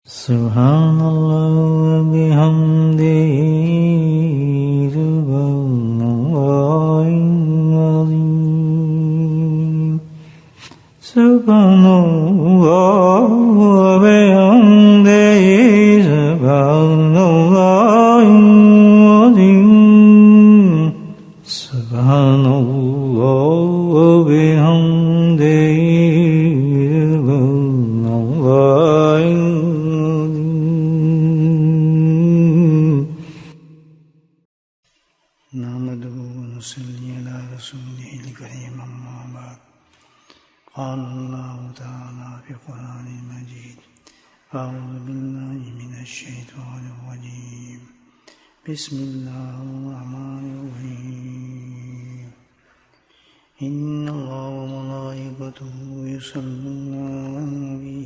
سبحان اللہ وبحمدہ سبحان اللہ العظیم سبحان اللہ وبحمدہ سبحان اللہ العظیم سبحان اللہ وبحمدہ قال الله تعالى في القرآن المجيد أعوذ بالله من الشيطان الرجيم بسم الله الرحمن الرحيم إن الله وملائكته يصلون على النبي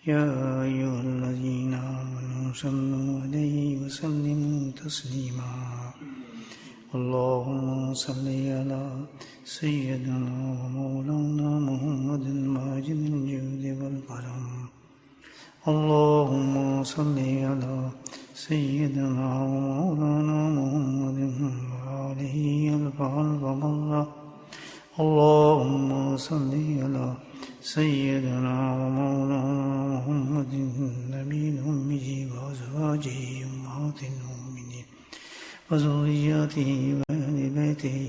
يا أيها الذين آمنوا صلوا عليه وسلموا تسليما اللهم صل على سيدنا ومولانا محمد الماجد الجود والكرم اللهم صل على سيدنا ومولانا محمد وآله الف مرة اللهم صل على سيدنا ومولانا محمد النبي الأمي وأزواجه أمهات المؤمنين وذرياته وأهل بيته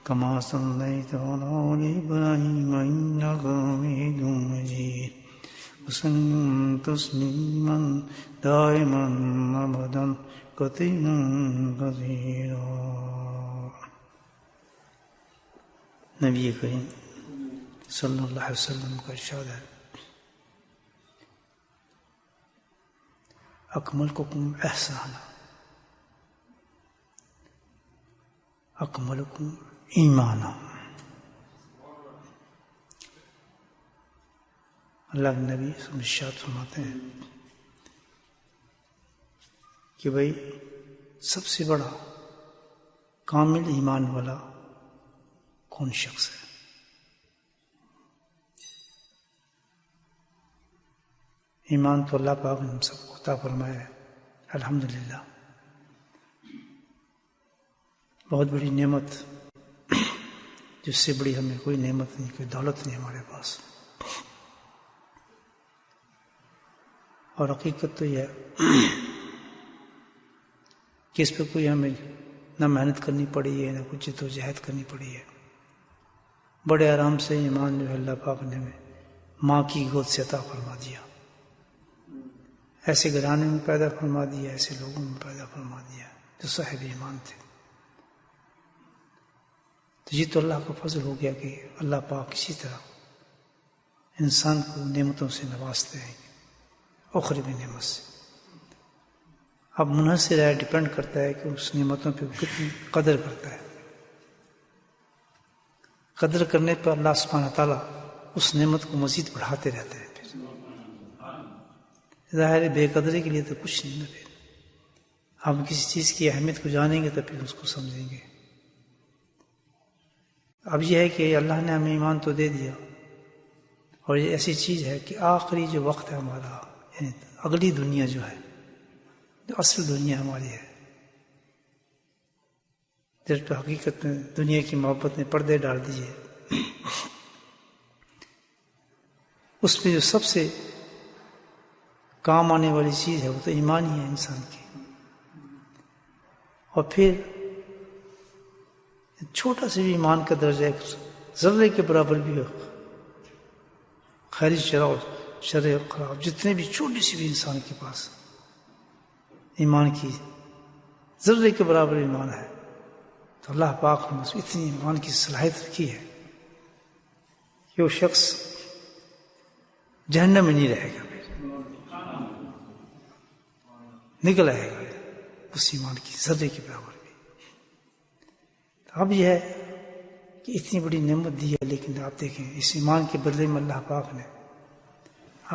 كما صليت على آل إبراهيم إنك حميد مجيد وسلم تسليما دائما أبدا كثيرا كثيرا. نبی کریم صلی اللہ علیہ وسلم کا ارشاد ہے اکملکم احسانا اکملکم ایمانا. اللہ کے نبی ارشاد فرماتے ہیں کہ بھائی سب سے بڑا کامل ایمان والا کون شخص ہے؟ ایمان تو اللہ پاک نے ہم سب کو عطا فرمایا ہے الحمدللہ. بہت بڑی نعمت، جس سے بڑی ہمیں کوئی نعمت نہیں، کوئی دولت نہیں ہمارے پاس. اور حقیقت تو یہ ہے کہ اس پہ کوئی ہمیں نہ محنت کرنی پڑی ہے نہ کچھ جدوجہد کرنی پڑی ہے. بڑے آرام سے ایمان جو ہے اللہ پاک نے ہمیں ماں کی گود سے عطا فرما دیا، ایسے گھرانے میں پیدا فرما دیا، ایسے لوگوں میں پیدا فرما دیا جو صاحب ایمان تھے. تو یہ تو اللہ کا فضل ہو گیا کہ اللہ پاک اسی طرح انسان کو نعمتوں سے نوازتے ہیں، اخروی نعمت سے. اب منحصر ہے، ڈپینڈ کرتا ہے کہ اس نعمتوں پہ کتنی قدر کرتا ہے. قدر کرنے پر اللہ سبحانہ تعالیٰ اس نعمت کو مزید بڑھاتے رہتے ہیں. پھر ظاہر بے قدری کے لیے تو کچھ نہیں نہ. پھر ہم کسی چیز کی اہمیت کو جانیں گے تو پھر اس کو سمجھیں گے. اب یہ ہے کہ اللہ نے ہمیں ایمان تو دے دیا، اور یہ ایسی چیز ہے کہ آخری جو وقت ہے ہمارا، یعنی اگلی دنیا جو ہے، جو اصل دنیا ہماری ہے، جس پہ حقیقت میں دنیا کی محبت نے پردے ڈال دیے، اس میں جو سب سے کام آنے والی چیز ہے وہ تو ایمان ہی ہے انسان کی. اور پھر چھوٹا سے بھی ایمان کا درجہ ایک ذرے کے برابر بھی ہو، خیر شر خراب جتنے بھی چھوٹی سی بھی انسان کے پاس ایمان کی ذرے کے برابر ایمان ہے، تو اللہ پاک نے اس اتنی ایمان کی صلاحیت رکھی ہے کہ وہ شخص جہنم میں نہیں رہے گا، پھر نکل آئے گا اس ایمان کی ذرے کے برابر. اب یہ ہے کہ اتنی بڑی نعمت دی ہے، لیکن آپ دیکھیں اس ایمان کے بدلے میں اللہ پاک نے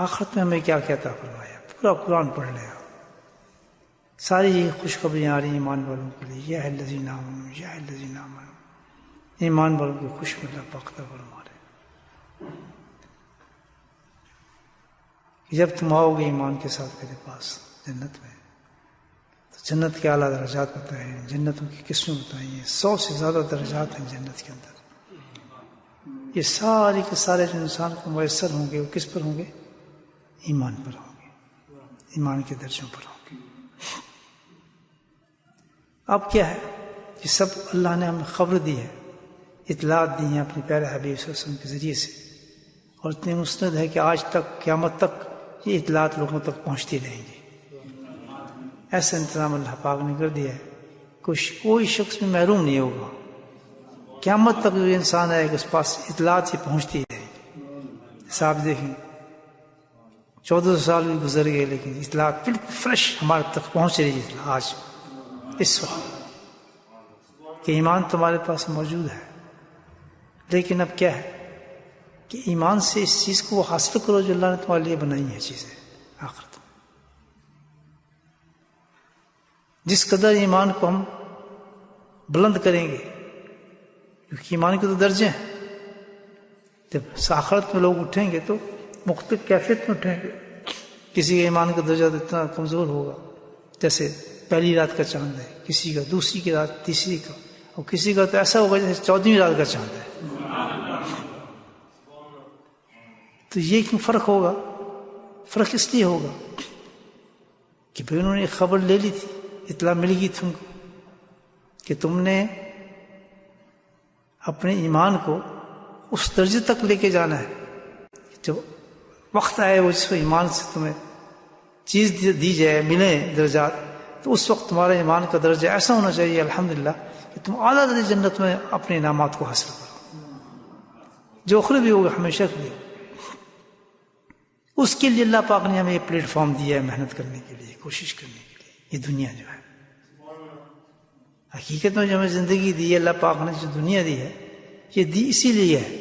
آخرت میں ہمیں کیا عطا فرمایا. پورا قرآن پڑھ لیا، ساری یہ خوشخبریاں آ رہی ایمان والوں کے لیے. یا الذین آمنوا یا الذین آمنوا، ایمان والوں کی خوش اللہ پاک عطا فرما رہے. جب تم آؤ گے ایمان کے ساتھ میرے پاس جنت میں، تو جنت کے اعلیٰ درجات بتائے ہیں، جنتوں کی قسمیں بتائی ہیں، 100 سے زیادہ درجات ہیں جنت کے اندر۔ یہ سارے کے سارے جو انسان کو میسر ہوں گے وہ کس پر ہوں گے؟ ایمان پر ہوں گے، ایمان کے درجوں پر ہوں گے۔ اب کیا ہے؟ یہ سب اللہ نے ہمیں خبر دی ہے، اطلاعات دی ہیں اپنے پیارے حبیب صلی اللہ علیہ وسلم کے ذریعے سے، اور اتنے مستند ہے کہ آج تک قیامت تک یہ اطلاعات لوگوں تک پہنچتی رہیں گی۔ ایسا انتظام اللہ پاک نے کر دیا ہے، کوئی شخص بھی محروم نہیں ہوگا، قیامت تک جو انسان آئے گا اس پاس اطلاعات ہی پہنچتی رہے گی۔ صاحب دیکھیں 1400 سال بھی گزر گئے لیکن اطلاعات بالکل فریش ہمارے تک پہنچ رہی ہے آج اس وقت، کہ ایمان تمہارے پاس موجود ہے۔ لیکن اب کیا ہے کہ ایمان سے اس چیز کو وہ حاصل کرو جو اللہ نے تمہارے لیے بنائی ہیں چیزیں آخرت میں۔ جس قدر ایمان کو ہم بلند کریں گے، کیونکہ ایمان کے تو درجے ہیں، جب آخرت میں لوگ اٹھیں گے تو مختلف کیفیت میں اٹھیں گے۔ کسی کا ایمان کا درجہ اتنا کمزور ہوگا جیسے پہلی رات کا چاند ہے، کسی کا دوسری کی رات، تیسری کا، اور کسی کا تو ایسا ہوگا جیسے 14ویں رات کا چاند ہے۔ تو یہ کیوں فرق ہوگا؟ فرق اس لیے ہوگا کہ بھئی انہوں نے خبر لے لی تھی، اطلاع مل گئی تم کو کہ تم نے اپنے ایمان کو اس درجے تک لے کے جانا ہے، جب وقت آئے وہ جس ایمان سے تمہیں چیز دی جائے، ملیں درجات، تو اس وقت تمہارا ایمان کا درجہ ایسا ہونا چاہیے الحمدللہ کہ تم اعلیٰ درجے جنت میں اپنے انعامات کو حاصل کرو، جو اخروی بھی ہوگا ہمیشہ کے لیے۔ اس کے لیے اللہ پاک نے ہمیں یہ پلیٹ فارم دیا ہے محنت کرنے کے لیے، کوشش کرنے کے لیے۔ یہ دنیا جو ہے حقیقت میں جو ہمیں زندگی دی ہے، اللہ پاک نے جو دنیا دی ہے یہ دی اسی لیے ہے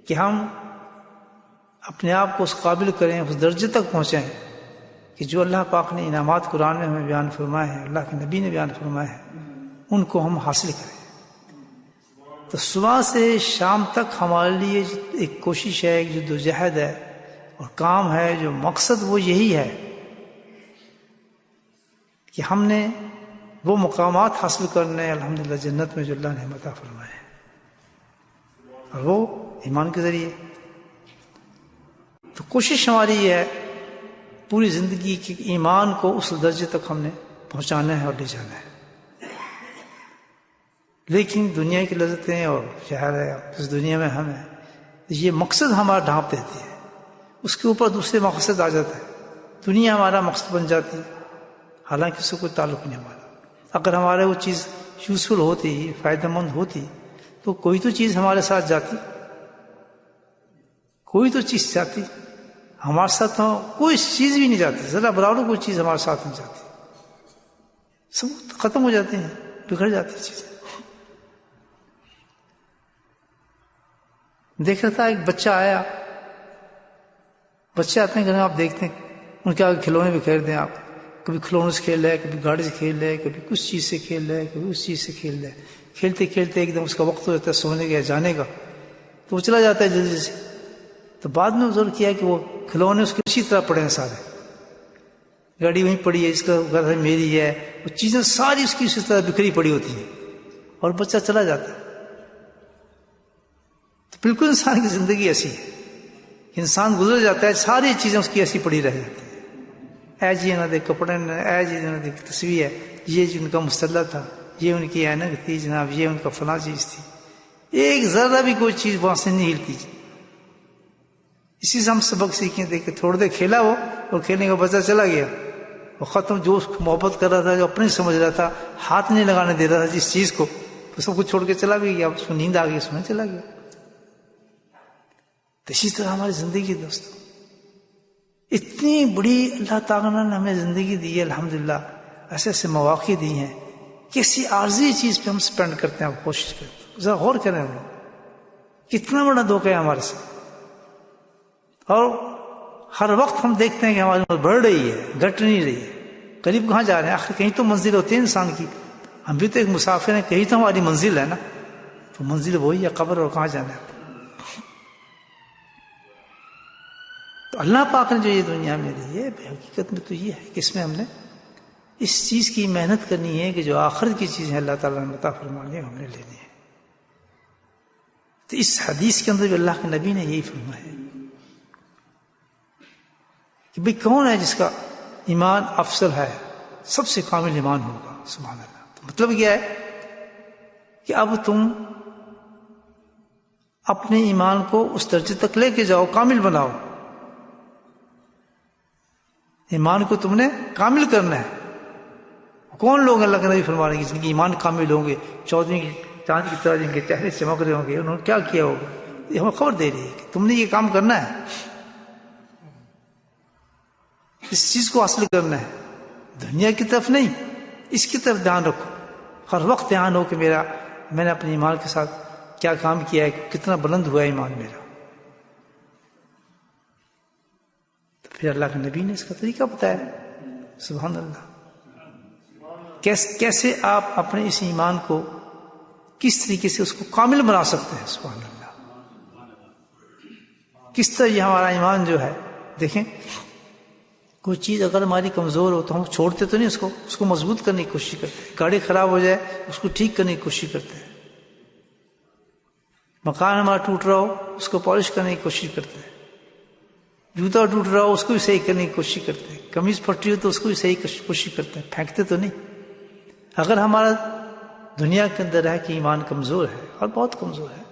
کہ ہم اپنے آپ کو اس قابل کریں، اس درجے تک پہنچیں کہ جو اللہ پاک نے انعامات قرآن میں ہمیں بیان فرمائے ہیں، اللہ کے نبی نے بیان فرمائے ہیں، ان کو ہم حاصل کریں۔ تو صبح سے شام تک ہمارے لیے ایک کوشش ہے، ایک جدوجہد ہے اور کام ہے، جو مقصد وہ یہی ہے کہ ہم نے وہ مقامات حاصل کرنے الحمدللہ جنت میں جو اللہ نے عطا فرمائے ہیں، اور وہ ایمان کے ذریعے۔ تو کوشش ہماری یہ ہے پوری زندگی کے ایمان کو اس درجے تک ہم نے پہنچانا ہے اور لے جانا ہے۔ لیکن دنیا کی لذتیں اور شہر ہے اس دنیا میں ہم ہیں، یہ مقصد ہمارا ڈھانپ دیتی ہے، اس کے اوپر دوسرے مقصد آ جاتا ہے، دنیا ہمارا مقصد بن جاتی ہے، حالانکہ اس سے کوئی تعلق نہیں ہمارا۔ اگر ہمارے وہ چیز یوزفل ہوتی، فائدہ مند ہوتی، تو کوئی تو چیز ہمارے ساتھ جاتی، کوئی تو چیز جاتی، ہمارے ساتھ کوئی چیز بھی نہیں جاتی، ذرا برابر کوئی چیز ہمارے ساتھ نہیں جاتی، سب ختم ہو جاتے ہیں، بگڑ جاتی چیزیں۔ دیکھ رہا تھا ایک بچہ آیا، بچے آتے ہیں گھر میں، آپ دیکھتے ہیں ان کے آگے کھلونے بھی خرید دیں آپ، کبھی کھلونے سے کھیل رہے ہے، کبھی گاڑی سے کھیل رہے ہے، کبھی کچھ چیز سے کھیل رہے ہے، کبھی اس چیز سے کھیل رہے ہے، کھیلتے کھیلتے ایک دم اس کا وقت ہو جاتا ہے سونے کا یا جانے کا، تو وہ چلا جاتا ہے جلدی سے۔ تو بعد میں ضرور کیا کہ وہ کھلونے اس کے اسی طرح پڑے ہیں سارے، گاڑی وہیں پڑی ہے، اس کا گھر ہے میری ہے، وہ چیزیں ساری اس کی اسی طرح بکھری پڑی ہوتی ہیں، اور بچہ چلا جاتا ہے۔ تو بالکل انسان کی زندگی ایسی ہے، انسان گزر جاتا ہے، ساری چیزیں اس کی ایسی پڑی رہ جاتی ہیں، اے جی نہ دے کپڑے، اے جی نہ دے تصویر ہے، یہ جو ان کا مسلح تھا، یہ ان کی اینک تھی جناب، یہ ان کا فلاں چیز تھی، ایک ذرہ بھی کوئی چیز وہاں سے نہیں ہلتی۔ اسی سے ہم سبق سیکھیں، دیکھیں تھوڑی دیر کھیلا وہ، اور کھیلنے کا بچہ چلا گیا، وہ ختم، جو اس کو محبت کر رہا تھا، جو اپنے سمجھ رہا تھا، ہاتھ نہیں لگانے دے رہا تھا جس چیز کو، تو سب کچھ چھوڑ کے چلا بھی گیا، اس کو نیند آ گئی، سونے چلا گیا۔ تو اسی طرح ہماری زندگی دوستو، اتنی بڑی اللہ تعالیٰ نے ہمیں زندگی دی ہے الحمدللہ، ایسے ایسے مواقع دی ہیں، کسی عارضی چیز پہ ہم سپینڈ کرتے ہیں، کوشش کرتے ہیں۔ ذرا غور کریں ہم لوگ، کتنا بڑا دھوکہ ہے ہمارے ساتھ، اور ہر وقت ہم دیکھتے ہیں کہ ہماری عمر بڑھ رہی ہے، گھٹ نہیں رہی ہے، قریب کہاں جا رہے ہیں؟ آخر کہیں تو منزل ہوتی ہے انسان کی، ہم بھی تو ایک مسافر ہیں، کہیں تو ہماری منزل ہے نا، تو منزل وہی ہے قبر، اور کہاں جانا ہے؟ تو تو اللہ پاک نے جو یہ دنیا میں دی ہے حقیقت میں تو یہ ہے کہ اس میں ہم نے اس چیز کی محنت کرنی ہے کہ جو آخرت کی چیز ہے اللہ تعالیٰ نے عطا فرمانی ہے ہم نے لینی ہے. تو اس حدیث کے اندر بھی اللہ کے نبی نے یہی فرمایا ہے کہ بھئی کون ہے جس کا ایمان افضل ہے، سب سے کامل ایمان ہوگا. سبحان اللہ. تو مطلب کیا ہے کہ اب تم اپنے ایمان کو اس درجے تک لے کے جاؤ، کامل بناؤ. ایمان کو تم نے کامل کرنا ہے. کون لوگ اللہ کے نبی فرما رہے ہیں جن کے ایمان کامل ہوں گے، 14ویں کی چاند کی طرح جن کے چہرے چمک رہے ہوں گے، انہوں نے کیا کیا ہوگا؟ یہ ہمیں خبر دے رہی ہے کہ تم نے یہ کام کرنا ہے، اس چیز کو حاصل کرنا ہے، دنیا کی طرف نہیں، اس کی طرف دھیان رکھو. ہر وقت دھیان ہو کہ میں نے اپنے ایمان کے ساتھ کیا کام کیا ہے، کتنا بلند ہوا ہے ایمان میرا. تو پھر اللہ کے نبی نے اس کا طریقہ بتایا. سبحان اللہ. کیسے آپ اپنے اس ایمان کو کس طریقے سے اس کو کامل بنا سکتے ہیں. سبحان اللہ. کس طرح یہ ہمارا ایمان جو ہے، دیکھیں کوئی چیز اگر ہماری کمزور ہو تو ہم چھوڑتے تو نہیں، اس کو مضبوط کرنے کی کوشش کرتے ہیں. گاڑی خراب ہو جائے اس کو ٹھیک کرنے کی کوشش کرتے ہیں. مکان ہمارا ٹوٹ رہا ہو اس کو پالش کرنے کی کوشش کرتے ہیں. جوتا ٹوٹ رہا ہو اس کو بھی صحیح کرنے کی کوشش کرتے ہیں. قمیض پھٹی ہو تو اس کو بھی صحیح کوشش کرتے ہیں، پھینکتے تو نہیں. اگر ہمارا دنیا کے اندر ہے کہ ایمان کمزور ہے اور بہت کمزور ہے،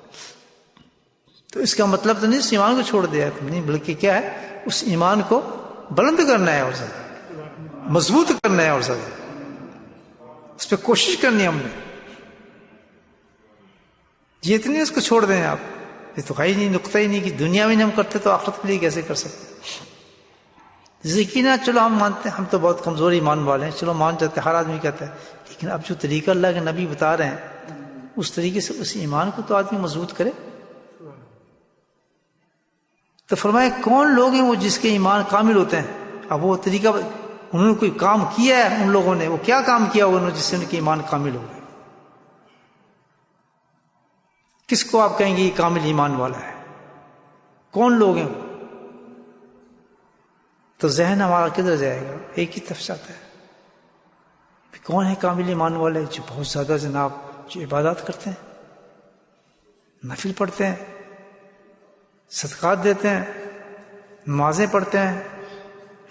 تو اس کا مطلب تو نہیں اس ایمان کو چھوڑ دیا تم نہیں، بلکہ کیا ہے اس ایمان کو بلند کرنا ہے اور زیادہ مضبوط کرنا ہے اور زیادہ اس پہ کوشش کرنی ہے ہم نے. یہ اتنی اس کو چھوڑ دیں آپ، یہ تو ہے ہی نہیں، نقطہ ہی نہیں کہ دنیا میں نہیں ہم کرتے تو آخرت کے لیے کیسے کر سکتے. یقینا چلو ہم مانتے ہیں ہم تو بہت کمزور ایمان والے ہیں، چلو مان جاتے ہیں، ہر آدمی کہتا ہے. لیکن اب جو طریقہ اللہ کے نبی بتا رہے ہیں اس طریقے سے اس ایمان کو تو آدمی مضبوط کرے. تو فرمایا کون لوگ ہیں وہ جس کے ایمان کامل ہوتے ہیں. اب وہ طریقہ انہوں نے کوئی کام کیا ہے، ان لوگوں نے وہ کیا کام کیا انہوں نے جس سے ان کے ایمان کامل ہو گئے. کس کو آپ کہیں گے یہ کامل ایمان والا ہے؟ کون لوگ ہیں وہ؟ تو ذہن ہمارا کدھر جائے گا؟ ایک ہی طرف جاتا ہے. کون ہے کامل ایمان والے؟ جو بہت زیادہ جناب جو عبادات کرتے ہیں، نفل پڑھتے ہیں، صدقات دیتے ہیں، نمازیں پڑھتے ہیں.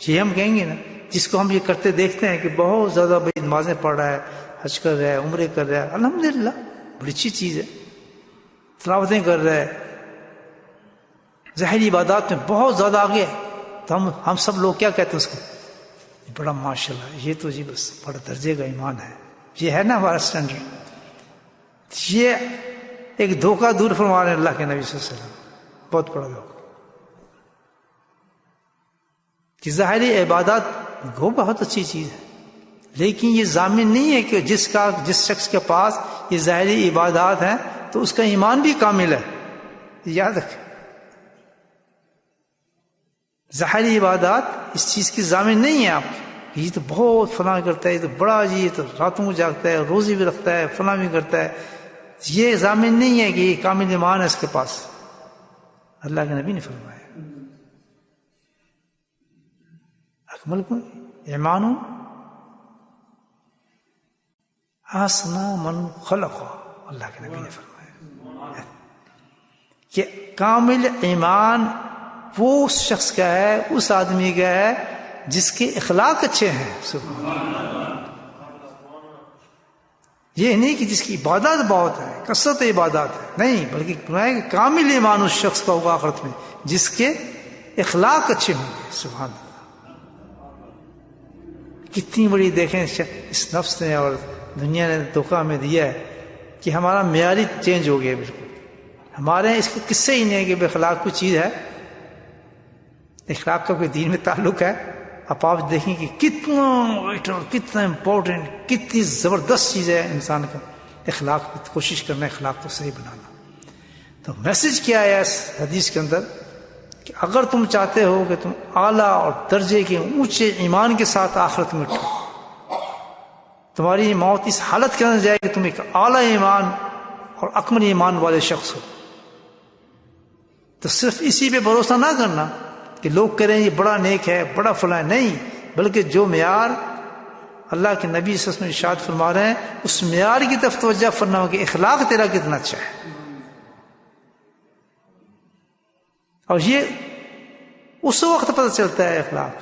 یہ ہم کہیں گے نا جس کو ہم یہ کرتے دیکھتے ہیں کہ بہت زیادہ بھائی نمازیں پڑھ رہا ہے، حج کر رہا ہے، عمرے کر رہا ہے، الحمدللہ بڑی اچھی چیز ہے، تلاوتیں کر رہا ہے، ظاہری عبادات میں بہت زیادہ آگے ہے. تو ہم سب لوگ کیا کہتے ہیں اس کو؟ بڑا ماشاءاللہ، یہ تو جی بس بڑا درجے کا ایمان ہے. یہ ہے نا ہمارا اسٹینڈرڈ. یہ ایک دھوکہ دور فرما رہے ہیں اللہ کے نبی صلی اللہ علیہ وسلم، بہت بڑا دھوکہ. کہ ظاہری عبادات وہ بہت اچھی چیز ہے، لیکن یہ ضامن نہیں ہے کہ جس شخص کے پاس یہ ظاہری عبادات ہیں تو اس کا ایمان بھی کامل ہے. یاد رکھیں، ظاہری عبادات اس چیز کی ضامن نہیں ہے آپ کی. یہ تو بہت فلاں کرتا ہے، یہ تو بڑا جی، یہ تو راتوں کو جاگتا ہے، روزی بھی رکھتا ہے، فلاں بھی کرتا ہے. یہ ضامن نہیں ہے کہ یہ کامل ایمان ہے اس کے پاس. اللہ کے نبی نے فرمایا اکمل ایمان احسن من خلق. اللہ کے نبی نے فرمایا کہ کامل ایمان وہ اس شخص کا ہے، اس آدمی کا ہے جس کے اخلاق اچھے ہیں. سبحان اللہ. یہ نہیں کہ جس کی عبادات بہت ہے، کثرت عبادات ہے، نہیں، بلکہ کامل ایمان اس شخص کا ہوگا آخرت میں جس کے اخلاق اچھے ہوں گے. سبحان اللہ. کتنی بڑی دیکھیں اس نفس نے اور دنیا نے دھوکہ ہمیں دیا ہے کہ ہمارا معیاری چینج ہو گیا بالکل. ہمارے یہاں اس کو قصے ہی نہیں ہے کہ بے اخلاق کوئی چیز ہے، اخلاق کا کوئی دین میں تعلق ہے. اب آپ دیکھیں کہ کتنا وائٹل، کتنا امپورٹنٹ، کتنی زبردست چیز ہے انسان کا اخلاق. کوشش کرنا اخلاق کو صحیح بنانا. تو میسج کیا ہے اس حدیث کے اندر کہ اگر تم چاہتے ہو کہ تم اعلیٰ اور درجے کے اونچے ایمان کے ساتھ آخرت میں اٹھو، تمہاری موت اس حالت کے اندر جائے کہ تم ایک اعلیٰ ایمان اور اکمل ایمان والے شخص ہو، تو صرف اسی پہ بھروسہ نہ کرنا کہ لوگ کریں یہ بڑا نیک ہے، بڑا فلاں، نہیں، بلکہ جو معیار اللہ کے نبی صلی اللہ علیہ وسلم ارشاد فرما رہے ہیں اس معیار کی طرف توجہ فرماؤ کہ اخلاق تیرا کتنا اچھا ہے. اور یہ اس وقت پتہ چلتا ہے اخلاق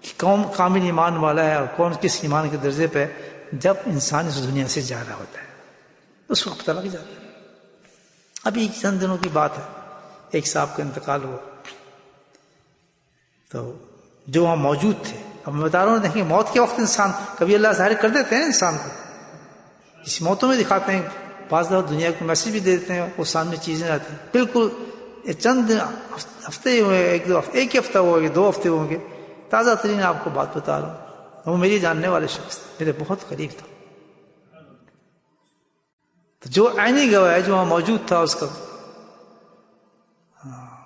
کہ کون کامل ایمان والا ہے اور کون کس ایمان کے درجے پہ، جب انسان اس دنیا سے جا رہا ہوتا ہے اس وقت پتہ لگ جاتا ہے. ابھی چند دنوں کی بات ہے، ایک صاحب کا انتقال ہوا تو جو وہاں موجود تھے، اب میں بتا رہا ہوں، دیکھیں موت کے وقت انسان کبھی اللہ ظاہر کر دیتے ہیں انسان کو، اس موتوں میں دکھاتے ہیں، بعض دفعہ دنیا کو میسج بھی دے دیتے ہیں، وہ سامنے چیزیں آتی ہیں. بالکل چند ہفتے ہوئے، ایک ہی ہفتہ ہوا، 2 ہفتے ہوں گے، تازہ ترین آپ کو بات بتا رہا ہوں. وہ میری جاننے والے شخص تھے، میرے بہت قریب تھا. تو جو عینی گواہ ہے جو وہاں موجود تھا، اس کا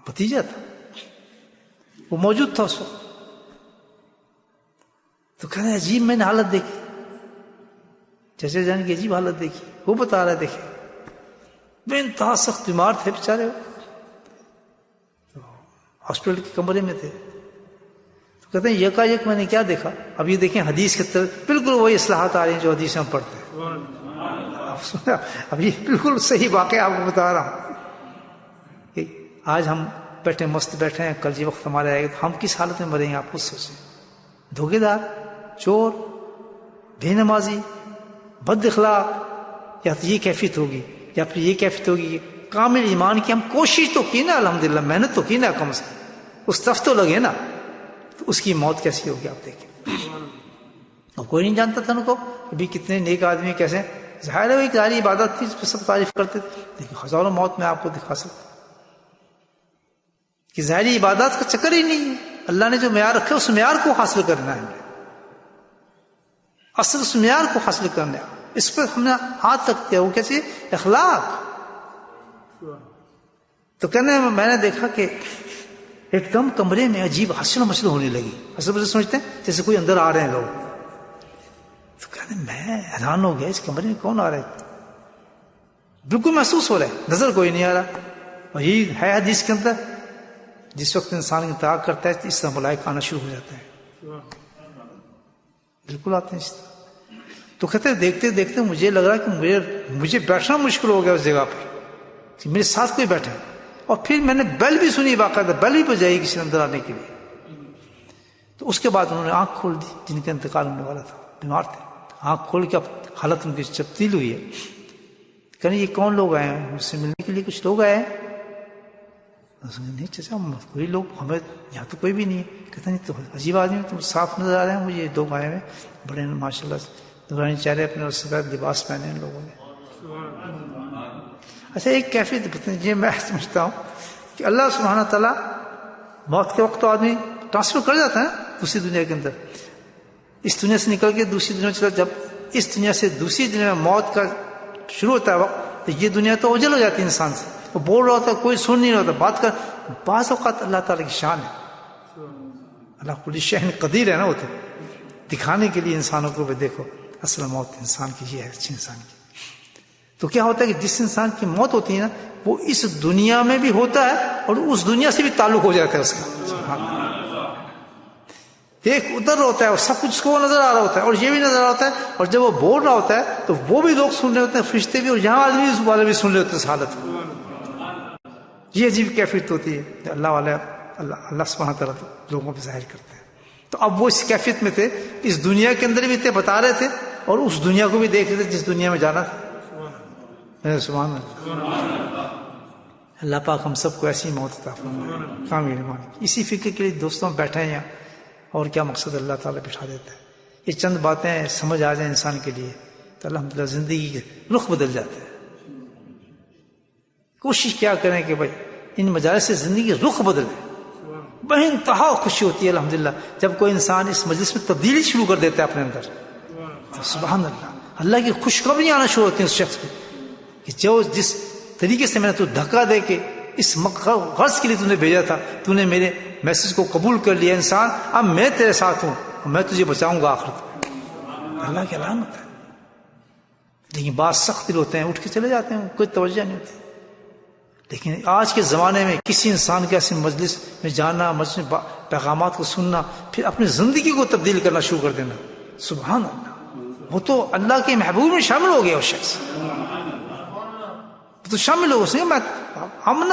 بھتیجا تھا، وہ موجود تھا اس وقت. تو کہنے عجیب میں نے حالت دیکھی، چچا جان کی عجیب حالت دیکھی. وہ بتا رہے دیکھے بے انتہا سخت بیمار تھے بیچارے، ہاسپٹل کے کمرے میں تھے. تو کہتے ہیں یکایک میں نے کیا دیکھا، اب یہ دیکھیں حدیث کے طرف بالکل وہی اصلاحات آ رہی ہیں جو حدیث میں پڑھتے ہیں. اب یہ بالکل صحیح واقعہ آپ کو بتا رہا ہوں کہ آج ہم بیٹھے مست بیٹھے ہیں، کل یہ وقت ہمارے آئے گا تو ہم کس حالت میں مریں گے، آپ خود سوچیں. دھوکے دار، چور، بے نمازی، بد اخلاق، یا تو یہ کیفیت ہوگی یا پھر یہ کیفیت ہوگی کہ کامل ایمان کی ہم کوشش تو کی نا، الحمدللہ محنت تو کی نا، کم سے کم اس طرف تو لگے نا. تو اس کی موت کیسی ہوگی آپ دیکھیں. اور کوئی نہیں جانتا تھا ان کو ابھی کتنے نیک آدمی کیسے، ظاہر ہے وہ ایک ظاہری عبادت تھی، اس پہ سب تعریف کرتے تھے، لیکن ہزاروں موت میں آپ کو دکھا سکتا کہ ظاہری عبادات کا چکر ہی نہیں ہے. اللہ نے جو معیار رکھے اس معیار کو حاصل کرنا ہے، اصل اس معیار کو حاصل کرنا ہے، اس پہ ہم نے ہاتھ رکھتے ہیں. وہ کیسے اخلاق. تو کہنے میں نے دیکھا کہ ایک دم کمرے میں عجیب حسل و مسل ہونے لگی. حسل مسل سمجھتے ہیں جیسے کوئی اندر آ رہے ہیں لوگ. تو کہنے میں حیران ہو گیا، اس کمرے میں کون آ رہا ہے؟ بالکل محسوس ہو رہا ہے، نظر کوئی نہیں آ رہا. اور یہی ہے حدیث کے اندر، جس وقت انسان انتہا کرتا ہے اس طرح ملائکہ آنا شروع ہو جاتا ہے، بالکل آتے ہیں اس طرح. تو کہتے ہیں دیکھتے دیکھتے مجھے لگ رہا کہ مجھے بیٹھنا مشکل ہو گیا اس جگہ پر کہ میرے ساتھ کوئی بیٹھا. اور پھر میں نے بیل بھی سنی، باقاعدہ بیل بھی بجائی کسی نے اندر آنے کے لیے. تو اس کے بعد انہوں نے آنکھ کھول دی، جن کا انتقال ہونے والا تھا، بیمار تھے. آنکھ کھول کے اب حالت ان کی تبدیل ہوئی ہے. کہنے یہ کون لوگ آئے ہیں مجھ سے ملنے کے لیے؟ کچھ لوگ آئے ہیں. نہیں چچا کوئی لوگ، ہمیں یہاں تو کوئی بھی نہیں ہے. کہتا نہیں تو عجیب آدمی، تم صاف نظر آ رہے ہیں مجھے. 2 آئے ہوئے بڑے ماشاء اللہ نورانی چہرے اپنے اور سفید لباس پہنے ان لوگوں نے. اچھا ایک کیفیت یہ میں سمجھتا ہوں کہ اللہ سبحانہ تعالیٰ موت کے وقت تو آدمی ٹرانسفر کر جاتا ہے دوسری دنیا کے اندر، اس دنیا سے نکل کے دوسری دنیا چلا. جب اس دنیا سے دوسری دنیا میں موت کا شروع ہوتا ہے وقت، تو یہ دنیا تو اوجھل ہو جاتی ہے انسان سے. وہ بول رہا ہوتا ہے، کوئی سن نہیں رہا ہوتا، بات کر. بعض اوقات اللہ تعالیٰ کی شان ہے، اللہ کل شیء قدیر ہے نا، وہ تو دکھانے کے لیے انسانوں کو بھی دیکھو اصل موت انسان کی یہ ہے، اچھے انسان کی. تو کیا ہوتا ہے کہ جس انسان کی موت ہوتی ہے نا، وہ اس دنیا میں بھی ہوتا ہے اور اس دنیا سے بھی تعلق ہو جاتا ہے اس کا. ایک ادھر ہوتا ہے اور سب کچھ کو نظر آ رہا ہوتا ہے اور یہ بھی نظر آ رہا ہوتا ہے، اور جب وہ بول رہا ہوتا ہے تو وہ بھی لوگ سن رہے ہوتے ہیں، فرشتے بھی، اور یہاں آدمی اس والے بھی سن رہے ہوتے ہیں اس حالت کو. یہ عجیب کیفیت ہوتی ہے اللہ والے، اللہ سبحانہ تعالیٰ لوگوں پہ ظاہر کرتے ہیں. تو اب وہ اس کیفیت میں تھے، اس دنیا کے اندر بھی تھے، بتا رہے تھے، اور اس دنیا کو بھی دیکھ رہے تھے جس دنیا میں جانا تھا. سبحان اللہ. اللہ پاک ہم سب کو ایسی موت عطا فرمائے کامل ایمان. اسی فکر کے لیے دوستوں بیٹھے ہیں یہاں، اور کیا مقصد اللہ تعالیٰ بٹھا دیتا ہے. یہ چند باتیں سمجھ آ جائیں انسان کے لیے تو الحمدللہ زندگی کے رخ بدل جاتا ہے. کوشش کیا کریں کہ بھائی ان مجالس سے زندگی رخ بدلے. بے انتہا خوشی ہوتی ہے الحمدللہ جب کوئی انسان اس مجلس میں تبدیلی شروع کر دیتا ہے اپنے اندر. تو سبحان اللہ کی خوشخبری آنا شروع ہوتی ہے اس شخص کو کہ جو جس طریقے سے میں نے تو دھکا دے کے اس غرض کے لیے تو نے بھیجا تھا، تو نے میرے میسج کو قبول کر لیا انسان، اب میں تیرے ساتھ ہوں اور میں تجھے بچاؤں گا آخرت. اللہ کی علامت ہے. لیکن بعض سخت دل ہوتے ہیں، اٹھ کے چلے جاتے ہیں، کوئی توجہ نہیں ہوتی. لیکن آج کے زمانے میں کسی انسان کے ایسے مجلس میں جانا، مجلس میں پیغامات کو سننا، پھر اپنی زندگی کو تبدیل کرنا شروع کر دینا، سبحان اللہ، وہ تو اللہ کے محبوب میں شامل ہو گیا وہ شخص، تو شامل ہو، اس نے میں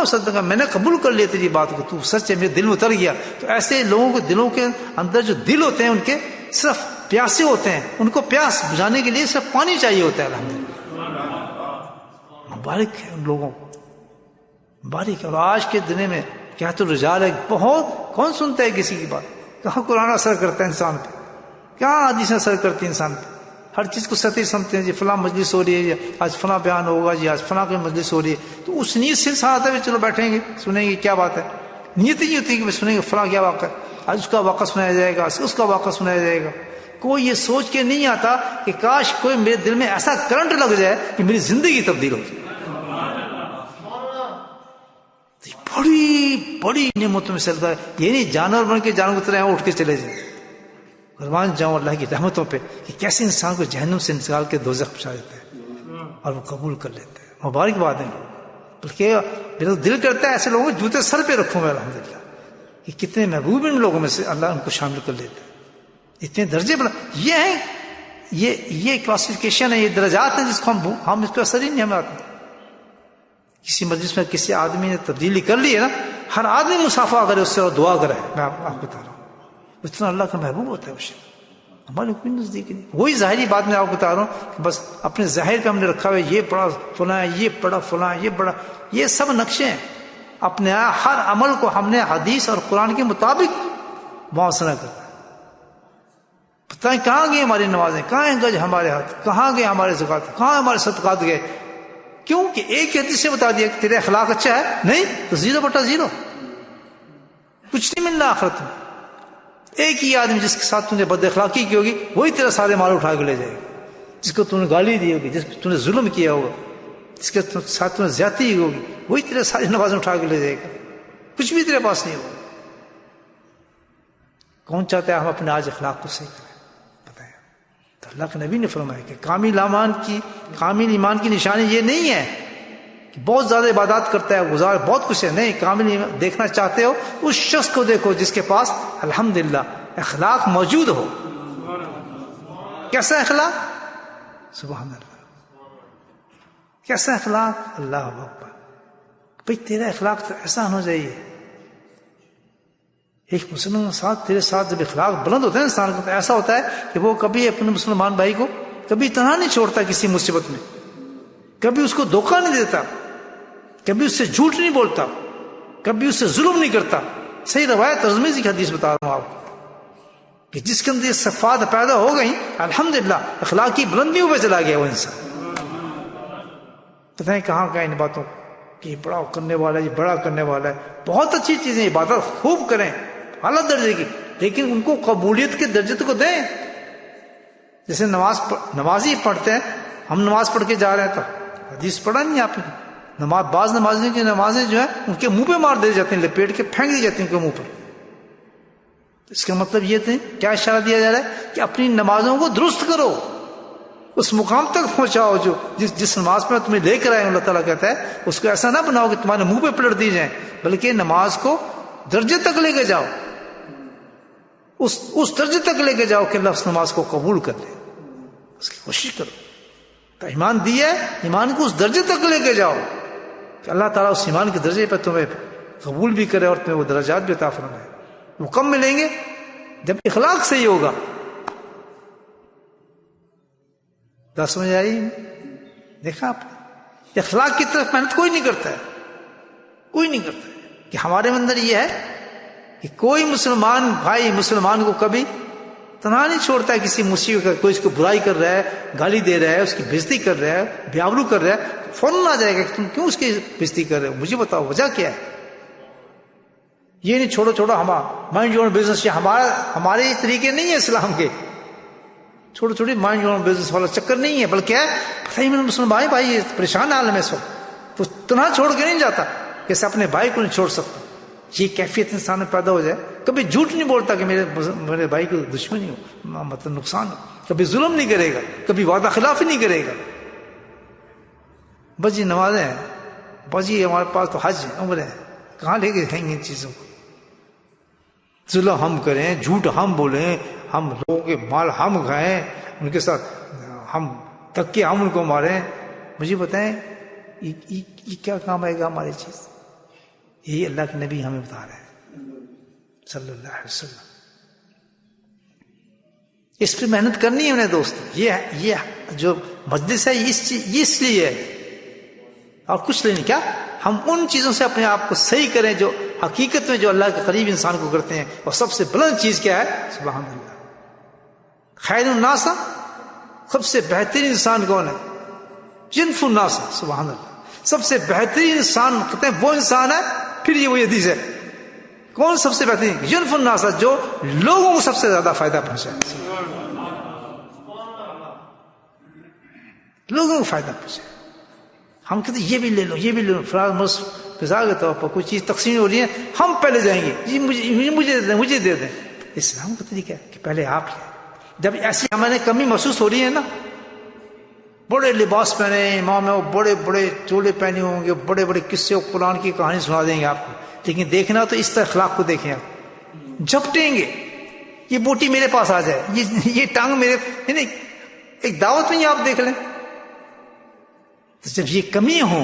صدقہ میں نے قبول کر لیا تیری بات کو، تو سچ ہے، میرے دل میں اتر گیا۔ تو ایسے لوگوں کے دلوں کے اندر جو دل ہوتے ہیں ان کے صرف پیاسے ہوتے ہیں، ان کو پیاس بجھانے کے لیے صرف پانی چاہیے ہوتا ہے۔ الحمدللہ، مبارک ہے ان لوگوں کو، مبارک ہے۔ اور آج کے دن میں کیا تو رجال ہے، بہت کون سنتا ہے کسی کی بات؟ کہاں قرآن اثر کرتا ہے انسان پہ، کہاں حدیث اثر کرتی ہے انسان پہ؟ ہر چیز کو سطحی سمجھتے ہیں، جی فلاں مجلس ہو رہی ہے، آج فلاں بیان ہوگا، جی آج فلاں کی مجلس ہو رہی ہے، تو اس نیت سے انسان آتا ہے چلو بیٹھیں گے سنیں گے، کیا بات ہے؟ نیت ہی ہوتی ہے کہ سنیں گے فلاں کیا واقعہ ہے، آج اس کا واقعہ سنایا جائے گا، اس کا واقعہ سنایا جائے گا۔ کوئی یہ سوچ کے نہیں آتا کہ کاش کوئی میرے دل میں ایسا کرنٹ لگ جائے کہ میری زندگی تبدیل ہو جائے۔ بڑی بڑی نعمتوں میں چلتا ہے، یہ نہیں جانور بن کے جانور کی طرح اٹھ کے چلے جائیں۔ قربان جاؤں اللہ کی رحمتوں پہ کہ کیسے انسان کو جہنم سے نکال کے دوزخ پہنچا دیتا ہے اور وہ قبول کر لیتا ہے۔ مبارک بات ہے، بلکہ میرا دل کرتا ہے ایسے لوگوں کو جوتے سر پہ رکھوں میں، الحمدللہ کہ کتنے محبوب ان لوگوں میں سے اللہ ان کو شامل کر لیتا ہے، اتنے درجے بنا۔ یہ ہیں، یہ کلاسیفیکیشن ہے، یہ درجات ہیں جس کو ہم اس پہ اثر ہی نہیں ہمیں آتا۔ کسی مجلس میں کسی آدمی نے تبدیلی کر لی ہے نا، ہر آدمی مسافہ کرے اس سے اور دعا کرے، میں آپ کو بتا رہا ہوں اتنا اللہ کا محبوب ہوتا ہے وہ شخص، ہمارے کوئی نزدیک نہیں۔ وہی ظاہری بات میں آپ کو بتا رہا ہوں کہ بس اپنے ظاہر پہ ہم نے رکھا ہوا ہے، یہ پڑا فلاں، یہ پڑا فلاں، یہ بڑا، یہ سب نقشے ہیں۔ اپنے ہر عمل کو ہم نے حدیث اور قرآن کے مطابق موازنہ کرنا ہے۔ پتہ ہے کہاں گئی ہماری نمازیں، کہاں ہیں گج ہمارے ہاتھ، کہاں گئے ہمارے زکات، کہاں ہمارے صدقات گئے؟ کیوں کہ ایک حدیث سے بتا دیا کہ تیرے اخلاق اچھا ہے، نہیں تو 0/0، کچھ نہیں ملنا آخرت میں۔ ایک ہی آدمی جس کے ساتھ تم نے بد اخلاقی کی ہوگی وہی تیرا سارے مال اٹھا کے لے جائے گا، جس کو تم نے گالی دی ہوگی، جس کو تم نے ظلم کیا ہوگا، جس کے ساتھ تم نے زیادتی کی ہوگی، وہی تیرے ساری نمازیں اٹھا کے لے جائے گا، کچھ بھی تیرے پاس نہیں ہوگا۔ کون چاہتا ہے ہم اپنے آج اخلاق کو صحیح کریں؟ بتائیں۔ تو اللہ کے نبی نے فرمایا کہ کامل ایمان کی نشانی یہ نہیں ہے کہ بہت زیادہ عبادات کرتا ہے، گزار بہت کچھ ہے، نہیں۔ کامل ایمان دیکھنا چاہتے ہو اس شخص کو دیکھو جس کے پاس الحمدللہ اخلاق موجود ہو۔ کیسا اخلاق؟ سبحان اللہ، کیسا اخلاق؟ اللہ اکبر۔ بھئی تیرا اخلاق تو ایسا ہونا چاہیے، ایک مسلمان ساتھ تیرے ساتھ جب اخلاق بلند ہوتا ہے انسان کا تو ایسا ہوتا ہے کہ وہ کبھی اپنے مسلمان بھائی کو کبھی تنہا نہیں چھوڑتا، کسی مصیبت میں کبھی اس کو دھوکہ نہیں دیتا، کبھی اس سے جھوٹ نہیں بولتا، کبھی اس سے ظلم نہیں کرتا۔ صحیح روایت ترمذی کی حدیث بتا رہا ہوں آپ کو کہ جس کے اندر یہ صفات پیدا ہو گئی الحمدللہ اخلاقی بلندیوں پہ چلا گیا وہ انسان۔ پتہ ہے کہاں ان باتوں کہ یہ بڑا کرنے والا ہے، یہ بڑا کرنے والا ہے، بہت اچھی چیزیں، عبادت خوب کریں اعلیٰ درجے کی، لیکن ان کو قبولیت کے درجے کو دیں۔ جیسے نمازی پڑھتے ہیں، ہم نماز پڑھ کے جا رہے ہیں تو حدیث پڑھا نہیں آپ نے، بعض نمازیوں کی نمازیں جو ہیں ان کے منہ پہ مار دی جاتی ہیں، لپیٹ کے پھینک دی جاتی ہیں ان کے منہ پر۔ اس کا مطلب یہ تھے کیا اشارہ دیا جا رہا ہے کہ اپنی نمازوں کو درست کرو، اس مقام تک پہنچاؤ جو جس نماز میں تمہیں لے کر آئے اللہ تعالیٰ کہتا ہے اس کو ایسا نہ بناؤ کہ تمہارے منہ پہ پلٹ دی جائیں، بلکہ نماز کو درجے تک لے کے جاؤ، اس درجے تک لے کے جاؤ کہ اللہ اس نماز کو قبول کر لے، اس کی کوشش کرو۔ تو ایمان دیا ہے، ایمان کو اس درجے تک لے کے جاؤ کہ اللہ تعالیٰ اس ایمان کے درجے پہ تمہیں قبول بھی کرے اور تمہیں وہ درجات بھی عطا فرمائے۔ وہ کم ملیں گے جب اخلاق صحیح ہوگا۔ بات سمجھ آئی؟ دیکھا آپ نے اخلاق کی طرف محنت کوئی نہیں کرتا ہے، کوئی نہیں کرتا ہے کہ ہمارے اندر یہ ہے کہ کوئی مسلمان بھائی مسلمان کو کبھی تنہا نہیں چھوڑتا ہے کسی مصیبت کا، کوئی اس کو برائی کر رہا ہے، گالی دے رہا ہے، اس کی بےزتی کر رہا ہے، بیابرو کر رہا ہے، فوراً آ جائے گا کہ تم کیوں اس کی بےزتی کر رہے ہو، مجھے بتاؤ وجہ کیا ہے۔ یہ نہیں چھوڑو مائنڈ یور بزنس، ہمارے طریقے نہیں ہیں اسلام کے، چھوٹی مائنڈ یور بزنس والا چکر نہیں ہے، بلکہ پتہ ہی میرے مسلمان بھائی پریشان حال میں سب وہ تنہا چھوڑ کے نہیں جاتا، جیسے اپنے بھائی کو نہیں چھوڑ سکتا۔ یہ کیفیت انسان میں پیدا ہو جائے، کبھی جھوٹ نہیں بولتا کہ میرے بھائی کو دشمنی ہو، مطلب نقصان ہو، کبھی ظلم نہیں کرے گا، کبھی وعدہ خلافی نہیں کرے گا۔ بس یہ نمازیں ہیں، بس یہ ہمارے پاس تو حج عمر ہے، کہاں لے کے جائیں گے ان چیزوں کو؟ ظلم ہم کریں، جھوٹ ہم بولیں، ہم لوگوں کے مال ہم کھائیں، ان کے ساتھ ہم دھکے ہم ان کو ماریں، مجھے بتائیں یہ کیا کام آئے گا ہماری چیز؟ یہی اللہ کے نبی ہمیں بتا رہے ہیں صلی اللہ علیہ وسلم. اس پہ محنت کرنی ہے انہیں دوست. یہ جو مجلس ہے یہ اس لیے ہے اور کچھ نہیں. کیا ہم ان چیزوں سے اپنے آپ کو صحیح کریں جو حقیقت میں جو اللہ کے قریب انسان کو کرتے ہیں. اور سب سے بلند چیز کیا ہے؟ سبحان اللہ. خیر الناس، سب سے بہترین انسان کون ہے؟ جنف الناس. سبحان اللہ. سب سے بہترین انسان کہتے ہیں وہ انسان ہے، پھر یہ وہ حدیث ہے، کون سب سے بہترین؟ جنف الناس، جو لوگوں کو سب سے زیادہ فائدہ پہنچائے، لوگوں کو فائدہ پہنچائے. ہم کہتے ہیں یہ بھی لے لو، یہ بھی لے لو، فراز فضا کے طور پر کوئی چیز تقسیم ہو رہی ہے، ہم پہلے جائیں گے، جی مجھے دے دیں. اسلام کا طریقہ ہے کہ پہلے آپ لیں. جب ایسی ہمیں کمی محسوس ہو رہی ہے نا، بڑے لباس پہنے امام میں، وہ بڑے بڑے چولے پہنے ہوں گے، بڑے بڑے قصے و قرآن کی کہانی سنا دیں گے آپ کو، لیکن دیکھنا تو اس طرح اخلاق کو دیکھیں. آپ جھپٹیں گے، یہ بوٹی میرے پاس آ جائے، یہ ٹانگ میرے، یعنی ایک دعوت میں ہی آپ دیکھ لیں. تو جب یہ کمی ہو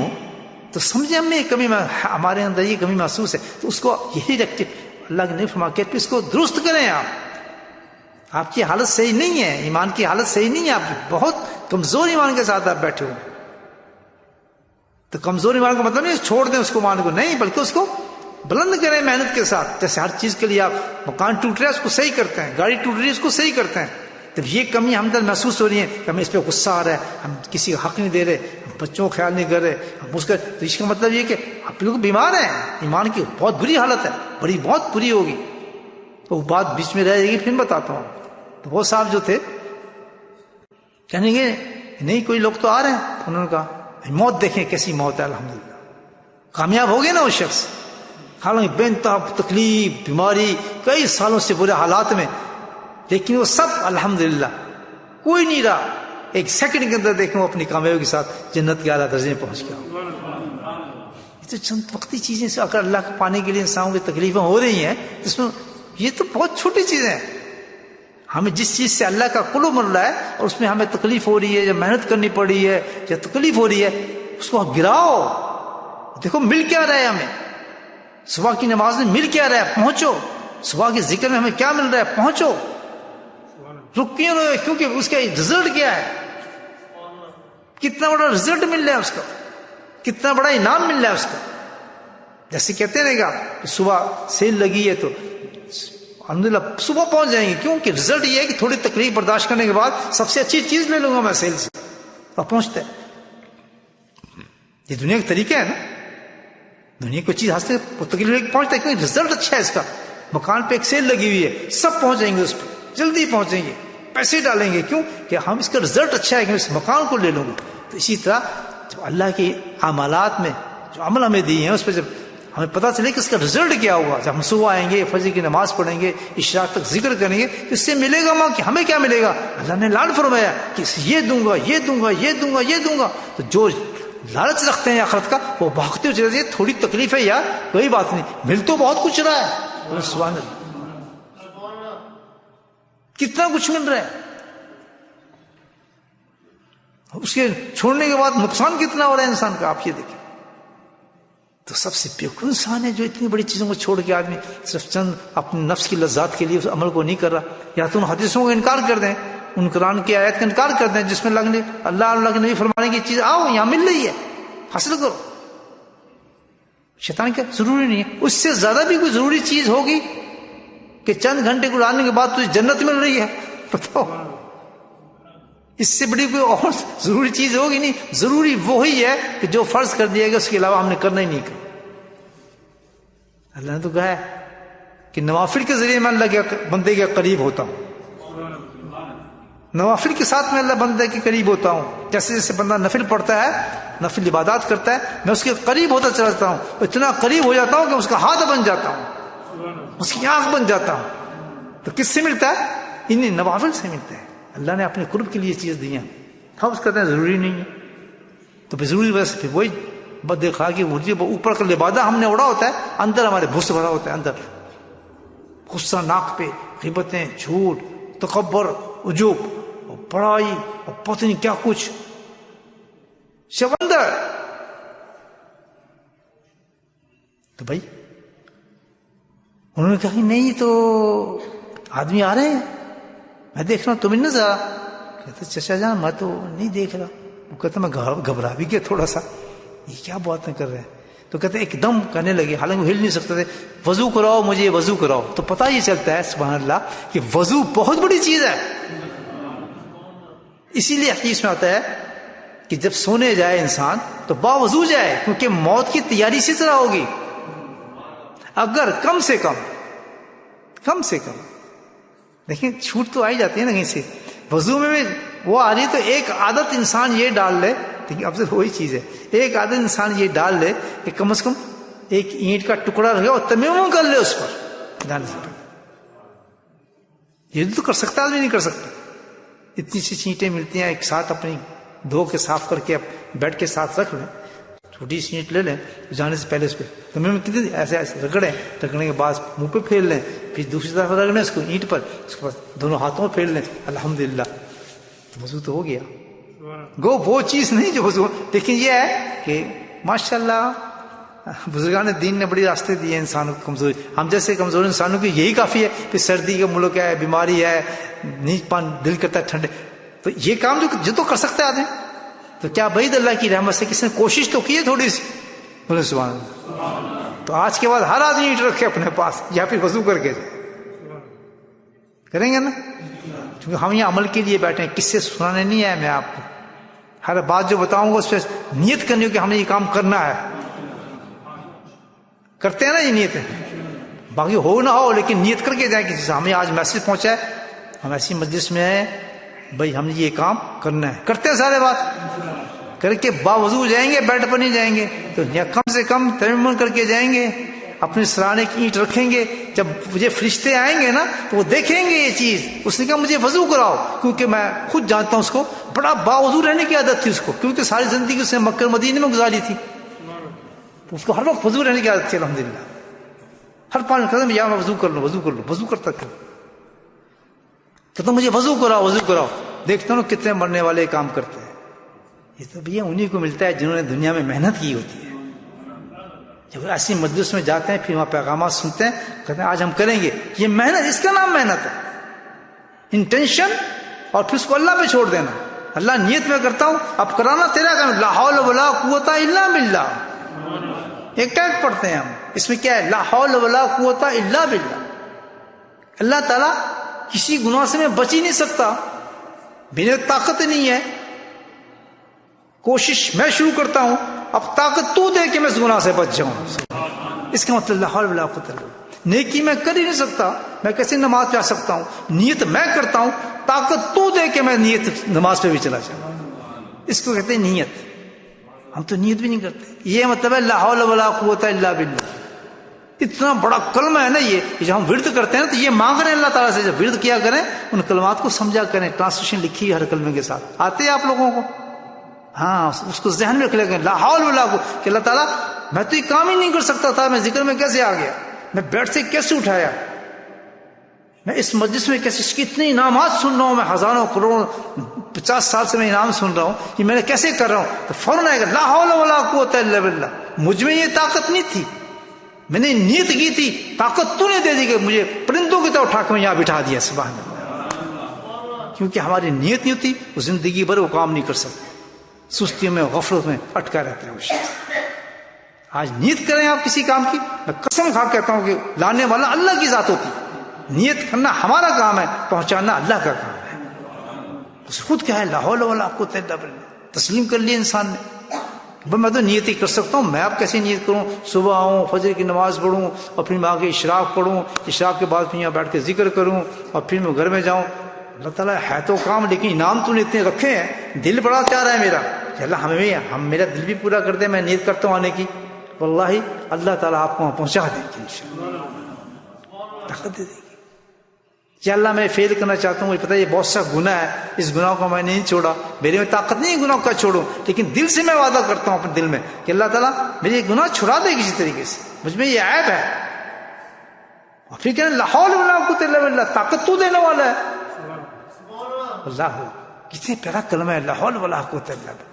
تو سمجھے ہمیں یہ کمی، ہمارے اندر یہ کمی محسوس ہے، تو اس کو یہی رکھتے اللہ کے نہیں فرما کے اس کو درست کریں. آپ کی حالت صحیح نہیں ہے، ایمان کی حالت صحیح نہیں ہے، آپ بہت کمزور ایمان کے ساتھ آپ بیٹھے ہو. تو کمزور ایمان کا مطلب نہیں چھوڑ دیں اس کو، ایمان کو نہیں، بلکہ اس کو بلند کریں محنت کے ساتھ. جیسے ہر چیز کے لیے آپ مکان ٹوٹ رہا ہے اس کو صحیح کرتے ہیں، گاڑی ٹوٹ رہی ہے اس کو صحیح کرتے ہیں. جب یہ کمی ہم اندر محسوس ہو رہی ہے کہ ہمیں اس پہ غصہ آ رہا ہے، ہم کسی کا حق نہیں دے رہے، ہم بچوں کا خیال نہیں کر رہے، ہم اس کا، تو اس کا مطلب یہ کہ آپ لوگ بیمار ہیں، ایمان کی بہت بری حالت ہے، بہت بری ہوگی. تو وہ بات بیچ میں رہ جائے گی، پھر بتاتا ہوں. تو وہ صاحب جو تھے کہنے گے نہیں کوئی لوگ تو آ رہے ہیں، انہوں نے کہا موت دیکھیں کیسی موت ہے، الحمدللہ کامیاب ہو گئے نا وہ شخص. حالانکہ بے انتہا تکلیف، بیماری، کئی سالوں سے برے حالات میں، لیکن وہ سب الحمدللہ کوئی نہیں رہا. ایک سیکنڈ کے اندر دیکھیں وہ اپنی کامیابی کے ساتھ جنت کے اعلیٰ درجے میں پہنچ گیا. یہ تو چند وقتی چیزیں سے اگر اللہ کو پانے کے لیے انسانوں کی تکلیفیں ہو رہی ہیں، اس میں یہ تو بہت چھوٹی چیزیں ہیں. ہمیں جس چیز سے اللہ کا قرب مل رہا ہے اور اس میں ہمیں تکلیف ہو رہی ہے یا محنت کرنی پڑ رہی ہے یا تکلیف ہو رہی ہے، اس کو گراؤ. دیکھو مل کیا رہا ہے ہمیں، صبح کی نماز میں مل کیا رہا ہے، پہنچو. صبح کے ذکر میں ہمیں کیا مل رہا ہے، پہنچو. رک کیوں نہیں، کیونکہ اس کا رزلٹ کیا ہے، کتنا بڑا رزلٹ مل رہا ہے اس کا، کتنا بڑا انعام مل رہا ہے اس کا. جیسے کہتے ہیں کہ صبح سیل لگی ہے تو الحمدللہ صبح پہنچ جائیں گے، کیونکہ رزلٹ یہ ہے کہ تھوڑی تکلیف برداشت کرنے کے بعد سب سے اچھی چیز لے لوں گا میں سیل سے، اور پہنچتا ہے. یہ دنیا کا طریقہ ہے نا، دنیا کو چیز حاصل تکلیف پہنچتا ہے کیونکہ رزلٹ اچھا ہے اس کا. مکان پہ ایک سیل لگی ہوئی ہے، سب پہنچ جائیں گے اس پہ، جلدی پہنچیں گے، پیسے ڈالیں گے، کیوں کہ ہم اس کا رزلٹ اچھا ہے کہ میں اس مکان کو لے لوں گا. تو اسی طرح جب اللہ کے اعمالات میں جو عمل ہمیں دیے ہیں اس پہ جب ہمیں پتہ چلے کہ اس کا رزلٹ کیا ہوا، جب ہم صبح آئیں گے، فجر کی نماز پڑھیں گے، عشاء تک ذکر کریں گے، تو اس سے ملے گا کہ ہمیں کیا ملے گا. اللہ نے اعلان فرمایا کہ یہ دوں گا، یہ دوں گا، یہ دوں گا، یہ دوں گا. تو جو لالچ رکھتے ہیں آخرت کا وہ بھاگتے ہوئے چلے جائیں. تھوڑی تکلیف ہے یار، کوئی بات نہیں، مل تو بہت کچھ رہا ہے. سبحان اللہ، کتنا کچھ مل رہا ہے. اس کے چھوڑنے کے بعد نقصان کتنا ہو رہا ہے انسان کا، آپ یہ دیکھیں. تو سب سے بیوقوف انسان ہے جو اتنی بڑی چیزوں کو چھوڑ کے آدمی صرف چند اپنے نفس کی لذات کے لیے اس عمل کو نہیں کر رہا. یا تو ان حدیثوں کا انکار کر دیں، ان قرآن کی آیت کا انکار کر دیں جس میں اللہ کے نبی فرمانے کی چیز آؤ یہاں مل رہی ہے، حاصل کرو. شیطان کیا ضروری نہیں ہے، اس سے زیادہ بھی کوئی ضروری چیز ہوگی کہ چند گھنٹے گزارنے کے بعد تجھے جنت مل رہی ہے، بتاؤ اس سے بڑی کوئی اور ضروری چیز ہوگی نہیں. ضروری وہی ہے کہ جو فرض کر دیا گیا اس کے علاوہ ہم نے کرنا ہی نہیں کرنا. اللہ نے تو کہا ہے کہ نوافل کے ذریعے میں اللہ کے بندے کے قریب ہوتا ہوں، نوافل کے ساتھ میں اللہ بندے کے قریب ہوتا ہوں. جیسے جیسے بندہ نفل پڑھتا ہے، نفل عبادات کرتا ہے، میں اس کے قریب ہوتا چلا جاتا ہوں، اتنا قریب ہو جاتا ہوں کہ اس کا ہاتھ بن جاتا ہوں، اس کی آنکھ بن جاتا ہوں. تو کس سے ملتا ہے؟ انہیں نوافل سے ملتا ہے. اللہ نے اپنے قرب کے لیے چیز دی ہیں، ہم اس کہتے ہیں ضروری نہیں ہے. تو بے ضروری وجہ سے پھر وہی بس دیکھا کہ اوپر کا لبادہ ہم نے اڑا ہوتا ہے، اندر ہمارے بھس بھرا ہوتا ہے، اندر غصہ ناک پہ، غیبتیں، جھوٹ، تکبر، عجوب، اور بڑائی، اور پتہ نہیں کیا کچھ سب اندر. تو بھائی انہوں نے کہا کہ نہیں تو آدمی آ رہے ہیں، میں دیکھ رہا ہوں، تمہیں نہ ذرا. کہتے چچا جان میں تو نہیں دیکھ رہا. وہ کہتا میں گھبرا بھی گیا تھوڑا سا، یہ کیا باتیں کر رہے ہیں. تو کہتے ایک دم کرنے لگے، حالانکہ وہ ہل نہیں سکتے تھے، وضو کراؤ مجھے، وضو کراؤ. تو پتہ یہ چلتا ہے سبحان اللہ کہ وضو بہت بڑی چیز ہے. اسی لیے حدیث میں آتا ہے کہ جب سونے جائے انسان تو باوضو جائے، کیونکہ موت کی تیاری اسی طرح ہوگی. اگر کم سے کم دیکھیں چھوٹ تو آئی جاتی ہے نا کہیں سے، وضو میں بھی وہ آ رہی، تو ایک عادت انسان یہ ڈال لے، دیکھیں اب سے وہی چیز ہے، ایک عادت انسان یہ ڈال لے کہ کم از کم ایک اینٹ کا ٹکڑا رکھے اور تیمم کر لے اس پر جانے سے. یہ تو کر سکتا آدمی نہیں کر سکتا. اتنی سی چینٹیں ملتی ہیں، ایک ساتھ اپنی دھو کے صاف کر کے بیڈ کے ساتھ رکھ لیں، چھوٹی سی اینٹ لے لیں، جانے سے پہلے اس پہ تیمم کتنی ایسے رگڑیں، رگڑنے کے بعد منہ پہ پھیر لیں، پھر دوسری طرف رگڑیں اس کو اینٹ پر، اس کے بعد دونوں ہاتھوں میں پھیر لیں، الحمدللہ وضو تو ہو گیا. گو وہ چیز نہیں جو وضو، لیکن یہ ہے کہ ماشاءاللہ بزرگان دین نے بڑی راستے دیے انسانوں کو. کمزوری ہم جیسے کمزور انسانوں کی یہی کافی ہے، پھر سردی کا ملک ہے، بیماری ہے، نیچ پان دل کرتا ہے ٹھنڈے، تو یہ کام جو تو کر سکتا ہے آدمی. تو کیا بعید اللہ کی رحمت سے کسی نے کوشش تو کی ہے تھوڑی سی، بولے سبحان اللہ. تو آج کے بعد ہر آدمی اینٹ رکھے اپنے پاس، یا پھر وضو کر کے جائے. کریں گے نا؟ کیونکہ ہم یہ عمل کے لیے بیٹھے ہیں، کس سے سنانے نہیں ہے. میں آپ کو ہر بات جو بتاؤں گا اس پہ نیت کرنی ہو کہ ہم نے یہ کام کرنا ہے. کرتے ہیں نا یہ نیتیں، باقی ہو نہ ہو لیکن نیت کر کے جائیں. کسی سے ہمیں آج میسج پہنچا ہے، ہم ایسی مجلس میں ہیں بھائی ہم نے یہ کام کرنا ہے، کرتے ہیں سارے بات کر کے باوضو جائیں گے، بیڈ پر نہیں جائیں گے. تو کم سے کم تیمم کر کے جائیں گے، اپنے سرانے کی اینٹ رکھیں گے. جب مجھے فرشتے آئیں گے نا تو وہ دیکھیں گے یہ چیز. اس نے کہا مجھے وضو کراؤ، کیونکہ میں خود جانتا ہوں اس کو بڑا باوضو رہنے کی عادت تھی اس کو، کیونکہ ساری زندگی اس نے مکہ مدینے میں گزاری تھی، تو اس کو ہر وقت وضو رہنے کی عادت تھی. الحمدللہ ہر 5 قدم یا میں وضو کر لوں، وضو کرتا تھا. تو مجھے وضو کراؤ. دیکھتا ہوں کتنے مرنے والے کام کرتے ہیں. یہ تو بھیا انہی کو ملتا ہے جنہوں نے دنیا میں محنت کی ہوتی ہے. جب ایسی مجلس میں جاتے ہیں پھر وہاں پیغامات سنتے ہیں، کہتے ہیں آج ہم کریں گے. یہ محنت، اس کا نام محنت ہے. انٹینشن اور پھر اس کو اللہ پہ چھوڑ دینا. اللہ نیت میں کرتا ہوں، اب کرانا تیرا کام. لا حول ولا قوت الا باللہ. ایک ٹیک پڑھتے ہیں ہم، اس میں کیا ہے؟ لا حول ولا قوت الا باللہ. اللہ تعالیٰ کسی گناہ سے میں بچ ہی نہیں سکتا، میرے طاقت نہیں ہے. کوشش میں شروع کرتا ہوں، اب طاقت تو دے کہ میں اس گناہ سے بچ جاؤں. اس کا مطلب لا حول ولا قوت الا باللہ. نیکی میں کر ہی نہیں سکتا، میں کیسے نماز پہ آ سکتا ہوں؟ نیت میں کرتا ہوں، طاقت تو دے کہ میں نیت نماز پہ بھی چلا جاؤں. اس کو کہتے ہیں نیت. ہم تو نیت بھی نہیں کرتے. یہ مطلب ہے لا حول ولا قوت الا باللہ. اتنا بڑا کلمہ ہے نا یہ. جب ہم ورد کرتے ہیں تو یہ مانگ رہے ہیں اللہ تعالیٰ سے. جب ورد کیا کریں ان کلمات کو سمجھا کریں. ٹرانسلیشن لکھی ہے ہر کلمے کے ساتھ. آتے ہیں آپ لوگوں کو؟ ہاں اس کو ذہن میں رکھ لیں گے. لا حول ولا قوت کہ اللہ تعالیٰ میں تو یہ کام ہی نہیں کر سکتا تھا، میں ذکر میں کیسے آ گیا، میں بیڈ سے کیسے اٹھایا، میں اس مجلس میں کیسے، اس کی اتنے انعامات سن رہا ہوں، میں ہزاروں کروڑوں 50 سال سے میں انعام سن رہا ہوں، یہ میں نے کیسے کر رہا ہوں. تو فوراً آئے گا لا حول ولا قوت الا باللہ. مجھ میں یہ طاقت نہیں تھی، میں نے نیت کی تھی، طاقت تو نے دے دی کہ مجھے پرندوں کی طرح اٹھا کے میں یہاں بٹھا دیا. سبحان اللہ. کیونکہ ہماری نیت نہیں ہوتی وہ زندگی بھر وہ کام نہیں کر سکتے. سستیوں میں، غفلت میں اٹکا رہتا ہے وہ شخص. آج نیت کریں آپ کسی کام کی، میں قسم کھا کہتا ہوں کہ لانے والا اللہ کی ذات ہوتی ہے. نیت کرنا ہمارا کام ہے، پہنچانا اللہ کا کام ہے. اس خود کیا ہے لا حول ولا قوت الا باللہ. تسلیم کر لیا انسان نے. میں تو نیت ہی کر سکتا ہوں، میں آپ کیسے نیت کروں؟ صبح آؤں، فجر کی نماز پڑھوں، اور پھر میں آگے اشراق پڑھوں، اشراق کے بعد پھر یہاں بیٹھ کے ذکر کروں، اور پھر میں گھر میں جاؤں. اللہ تعالیٰ ہے تو کام، لیکن انعام تو نے اتنے رکھے ہیں. دل بڑا چاہ رہا ہے میرا کہ اللہ ہم میرا دل بھی پورا کر دے. میں نیت کرتا ہوں آنے کی، واللہ اللہ تعالیٰ آپ کو وہاں پہنچا دیں گے انشاءاللہ. طاقت دے دے گی. یا اللہ میں فیل کرنا چاہتا ہوں، مجھے پتا ہے یہ بہت سا گناہ ہے، اس گناہ کو میں نہیں چھوڑا، میرے میں طاقت نہیں گناہ کا چھوڑوں، لیکن دل سے میں وعدہ کرتا ہوں اپنے دل میں کہ اللہ تعالیٰ میرے یہ گناہ چھڑا دے کسی طریقے سے، مجھ میں یہ عیب ہے. اور پھر کہنا لا حول ولا قوت الا باللہ، طاقت تو دینے والا ہے. اللہ کتنے پیارا کلمہ ہے، لا حول ولا قوت الا باللہ.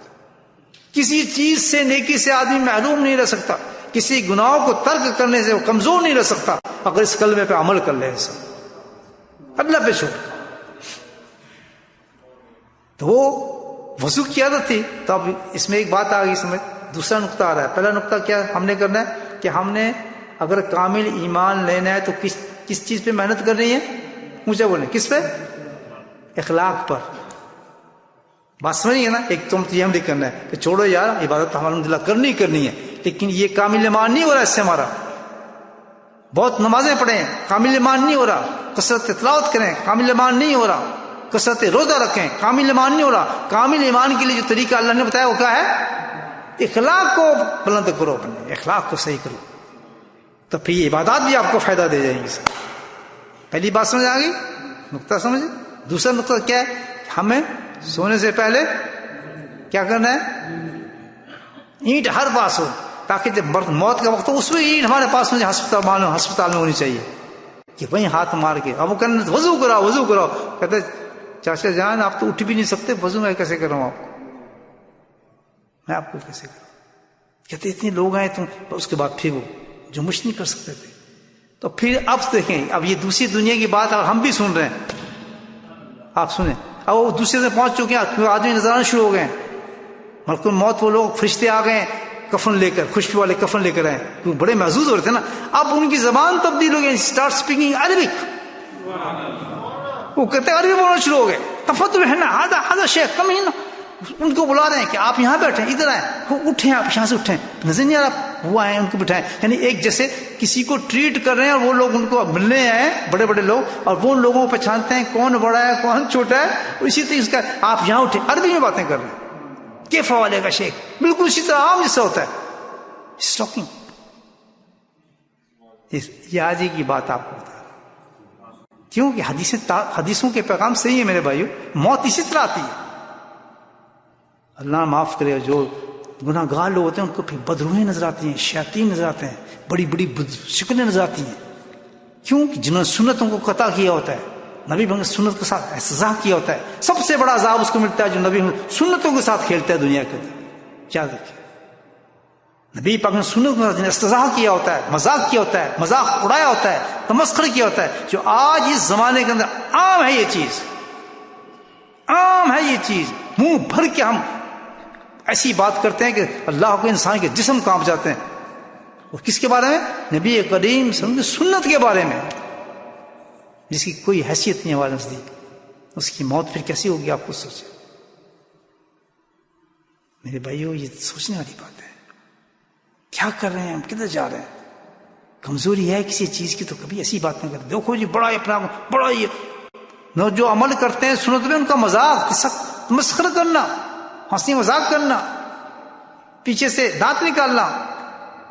کسی چیز سے نیکی سے آدمی محروم نہیں رہ سکتا، کسی گناہوں کو ترک کرنے سے وہ کمزور نہیں رہ سکتا اگر اس کلمے پہ عمل کر لے انسان اللہ پہ چھوڑ. تو وہ وضو کی عادت تھی. تو اب اس میں ایک بات آ گئی سمجھ. دوسرا نقطہ آ رہا ہے. پہلا نقطہ کیا ہم نے کرنا ہے کہ ہم نے اگر کامل ایمان لینا ہے تو کس چیز پہ محنت کرنی ہے؟ اونچا بولیں، کس پہ؟ اخلاق پر. بات سمجھیے نا. ایک تو یہ ہم نے کرنا ہے کہ چھوڑو یار عبادت ہمارا الحمد للہ کرنی ہے، لیکن یہ کامل ایمان نہیں ہو رہا اس سے ہمارا. بہت نمازیں پڑھیں، کامل ایمان نہیں ہو رہا. کثرت تلاوت کریں، کامل ایمان نہیں ہو رہا. کثرت روزہ رکھیں، کامل ایمان نہیں ہو رہا. کامل ایمان کے لیے جو طریقہ اللہ نے بتایا وہ کیا ہے؟ اخلاق کو بلند کرو، اپنے اخلاق کو صحیح کرو، تو پھر یہ عبادات بھی آپ کو فائدہ دے جائیں گی. پہلی بات سمجھ آ گئی، نقطہ سمجھ. دوسرا نقطہ کیا ہے؟ ہمیں سونے سے پہلے کیا کرنا ہے؟ اینٹ ہر پاس ہو، تاکہ جب موت کا وقت ہو اس میں اینٹ ہمارے پاس ہو. ہسپتال میں ہونی چاہیے کہ وہیں ہاتھ مار کے اب وہ کہنا وضو کراؤ. کہتے چاچا جان آپ تو اٹھ بھی نہیں سکتے، وضو میں کیسے کراؤں آپ کو؟ میں آپ کو کیسے کروں؟ کہتے اتنے لوگ آئے تم. اس کے بعد پھر وہ جو مجھ نہیں کر سکتے تھے. تو پھر اب دیکھیں، اب یہ دوسری دنیا کی بات اب ہم بھی سن رہے ہیں. آپ سنیں، اب وہ دوسرے سے پہنچ چکے ہیں، آدمی نظر آنا شروع ہو گئے ہیں. ملک الموت وہ لوگ فرشتے آ گئے کفن لے کر، خوشبو والے کفن لے کر آئے، کیونکہ بڑے محظوظ ہو رہے تھے نا. اب ان کی زبان تبدیل ہو گئی، اسٹارٹ اسپیکنگ عربک. وہ کہتے ہیں عربی بولنا شروع ہو گئے. تفضل ہے نا، ہذا شیخ کم ہی نا. ان کو بلا رہے ہیں کہ آپ یہاں بیٹھیں، ادھر آئیں. وہ اٹھیں، آپ یہاں سے اٹھیں، نظر نہیں آ رہا. وہ آئے ان کو بٹھائیں. یعنی ایک جیسے کسی کو ٹریٹ کر رہے ہیں اور وہ لوگ ان کو ملنے آئے بڑے بڑے لوگ، اور وہ لوگوں کو پہچانتے ہیں کون بڑا ہے کون چھوٹا ہے. اسی طریقے کا آپ یہاں اٹھیں، عربی میں باتیں کر رہے ہیں. کیف حوالے کا شیخ، بالکل اسی طرح عام جیسا ہوتا ہے. اسٹاکنگ. یہ آج ہی کی بات آپ کو بتا رہا ہوں، کیونکہ حدیثوں کے پیغام صحیح ہے میرے بھائیو. موت اسی طرح آتی ہے. اللہ معاف کرے، جو گناہ گار لوگ ہوتے ہیں ان کو پھر بدروہیں نظر آتی ہیں، شیاطین نظر آتے ہیں، بڑی بڑی شکلیں نظر آتی ہیں. کیوں کہ جنہوں نے سنتوں کو قطع کیا ہوتا ہے، نبی نے سنت کے ساتھ احتجاج کیا ہوتا ہے. سب سے بڑا عذاب اس کو ملتا ہے جو نبی سنتوں کے ساتھ کھیلتا ہے دنیا کے اندر. کیا دیکھیں، نبی پاک نے سنت کے ساتھ استہزاء کیا ہوتا ہے، مذاق کیا ہوتا ہے، مذاق اڑایا ہوتا ہے، تمسخر کیا ہوتا ہے، جو آج اس زمانے کے اندر عام ہے. یہ چیز عام ہے. یہ چیز منہ بھر کے ہم ایسی بات کرتے ہیں کہ اللہ کو انسان کے جسم کانپ جاتے ہیں. اور کس کے بارے میں؟ نبی کریم صلی اللہ علیہ وسلم کی سنت کے بارے میں، جس کی کوئی حیثیت نہیں ہمارے نزدیک. اس کی موت پھر کیسی ہوگی آپ کو سوچیں. میرے بھائیو یہ سوچنے والی بات ہے. کیا کر رہے ہیں ہم، کدھر جا رہے ہیں؟ کمزوری ہے کسی چیز کی تو کبھی ایسی بات نہیں کرتے. دیکھو جی بڑا اپنا بڑا یہ جو عمل کرتے ہیں سنت میں، ان کا مذاق مسخر کرنا، ہنسی مذاق کرنا، پیچھے سے دانت نکالنا،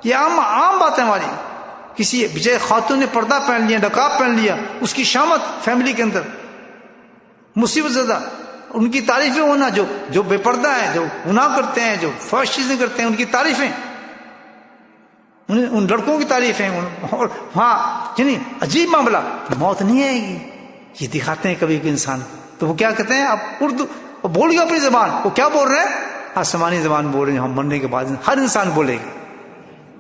یہ عام بات ہے ہماری. کسی بجائے خاتون نے پردہ پہن لیا، نقاب پہن لیا، اس کی شامت فیملی کے اندر مصیبت زدہ. ان کی تعریفیں ہونا، جو بے پردہ ہیں، جو گناہ کرتے ہیں، جو فحش چیزیں کرتے ہیں، ان کی تعریفیں، ان لڑکوں کی تعریفیں. اور ہاں یعنی عجیب معاملہ. موت نہیں آئے گی یہ دکھاتے ہیں کبھی کوئی انسان. تو وہ کیا کہتے ہیں، آپ اردو بول گیا اپنی زبان. وہ کیا بول رہے ہیں؟ آسمانی زبان بول رہے ہیں. ہم مرنے کے بعد ہر انسان بولے گا.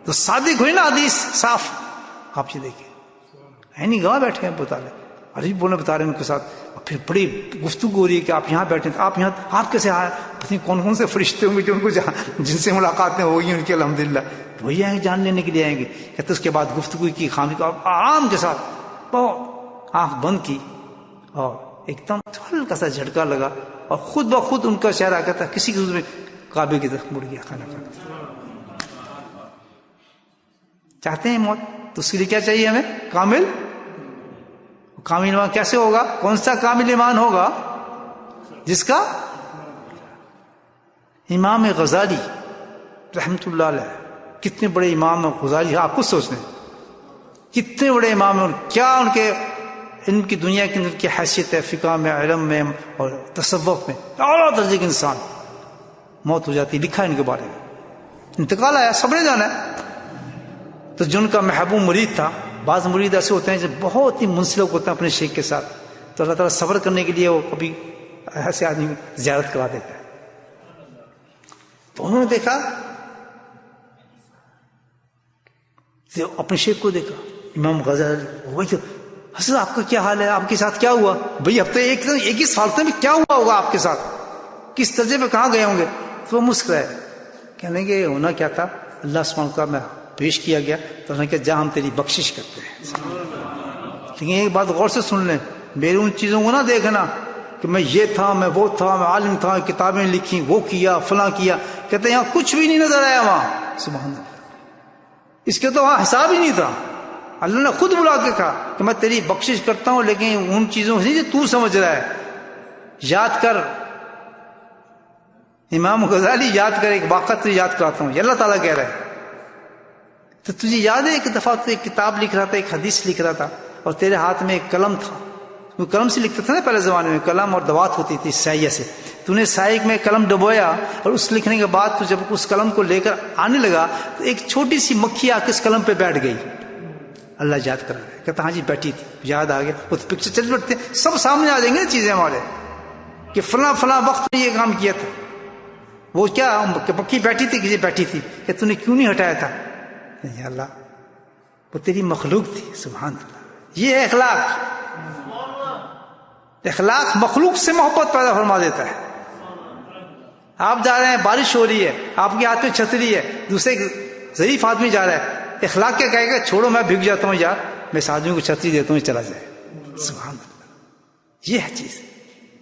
تو صادق ہوئی نا حدیث صاف. آپ یہ دیکھیں، ہے نہیں گواہ بیٹھے ہیں بتا رہے، عربی بولنے بتا رہے ہیں ان کے ساتھ. اور پھر بڑی گفتگو ہو رہی ہے کہ آپ یہاں بیٹھے، آپ یہاں، آپ کیسے آئے؟ پتہ نہیں کون کون سے فرشتے ہوں گے جو ان کو جن سے ملاقاتیں ہوگی ان کی الحمدللہ. وہی آئیں گے، جان لینے کے لیے آئیں گے. کہتے اس کے بعد گفتگو کی خامی کو آرام کے ساتھ بہت آنکھ بند کی، اور ایک دم ہلکا سا جھٹکا لگا، اور خود بخود ان کا چہرہ کہتا کسی کے میں کعبے کی طرف مڑ گیا. کھانا کھانا چاہتے ہیں موت، تو اس کے لیے کیا چاہیے ہمیں؟ کامل ایمان. کیسے ہوگا؟ کون سا کامل ایمان ہوگا؟ جس کا امام غزالی رحمت اللہ علیہ، کتنے بڑے امام غزالی، آپ خود سوچ لیں کتنے بڑے امام ہیں. کیا ان کے علم کی دنیا کے اندر کی حیثیت ہے، فقہ میں، علم میں اور تصوف میں اعلیٰ درجے کے انسان، موت ہو جاتی، لکھا ان کے بارے میں، انتقال آیا، سب نے جانا ہے۔ تو جن کا محبوب مرید تھا، بعض مرید ایسے ہوتے ہیں جو بہت ہی منسلک ہوتے ہیں اپنے شیخ کے ساتھ، تو اللہ تعالیٰ صبر کرنے کے لیے وہ کبھی ایسے آدمی زیارت کرا دیتا ہے۔ تو انہوں نے دیکھا، اپنے شیخ کو دیکھا، امام غزالی، وہی حضرت آپ کا کیا حال ہے، آپ کے ساتھ کیا ہوا بھئی، ہفتے ایک ہی سالتے میں کیا ہوا ہوگا آپ کے ساتھ، کس درجے پہ کہاں گئے ہوں گے؟ تو وہ مسکرائے، کہنے کہ ہونا کیا تھا، اللہ سبحانہ کا میں پیش کیا گیا، تو انہوں نے کہا جہاں ہم تیری بخشش کرتے ہیں۔ لیکن ایک بات غور سے سن لیں، میری ان چیزوں کو نہ دیکھنا کہ میں یہ تھا، میں وہ تھا، میں عالم تھا، کتابیں لکھی، وہ کیا، فلاں کیا، کہتے ہیں یہاں کچھ بھی نہیں نظر آیا وہاں، سبحان اللہ، اس کے تو وہاں حساب ہی نہیں تھا۔ اللہ نے خود بلا کے کہا کہ میں تیری بخشش کرتا ہوں، لیکن ان چیزوں سے جو تو سمجھ رہا ہے، یاد کر، امام غزالی یاد کر، ایک واقعہ تجھے یاد کراتا ہوں، یہ اللہ تعالیٰ کہہ رہا ہے۔ تو تجھے یاد ہے ایک دفعہ تو ایک کتاب لکھ رہا تھا، ایک حدیث لکھ رہا تھا، اور تیرے ہاتھ میں ایک قلم تھا، وہ قلم سے لکھتے تھے نا پہلے زمانے میں، قلم اور دوات ہوتی تھی سیاہ سے، تو نے سائیک میں قلم ڈبویا، اور اس لکھنے کے بعد تو جب اس قلم کو لے کر آنے لگا تو ایک چھوٹی سی مکھی آ کے اس قلم پہ بیٹھ گئی۔ اللہ یاد کرا رہا ہے، کہتا ہاں جی بیٹھی تھی، یاد آ گیا، وہ پکچر چل پڑتے ہیں، سب سامنے آ جائیں گے نا چیزیں ہمارے، کہ فلاں فلاں وقت میں یہ کام کیا تھا، وہ کیا مکھی بیٹھی تھی، کسی بیٹھی تھی، کہ تو نے کیوں نہیں ہٹایا تھا؟ یا اللہ وہ تیری مخلوق تھی، سبحان اللہ۔ یہ ہے اخلاق، اخلاق مخلوق سے محبت پیدا فرما دیتا ہے۔ آپ جا رہے ہیں، بارش ہو رہی ہے، آپ کے ہاتھ میں چھتری ہے، دوسرے ضعیف آدمی جا رہا ہے، اخلاق کیا کہے گا، چھوڑو میں بھگ جاتا ہوں یار، میں اس آدمی کو چھتری دیتا ہوں چلا جائے، سبحان اللہ۔ یہ ہے چیز،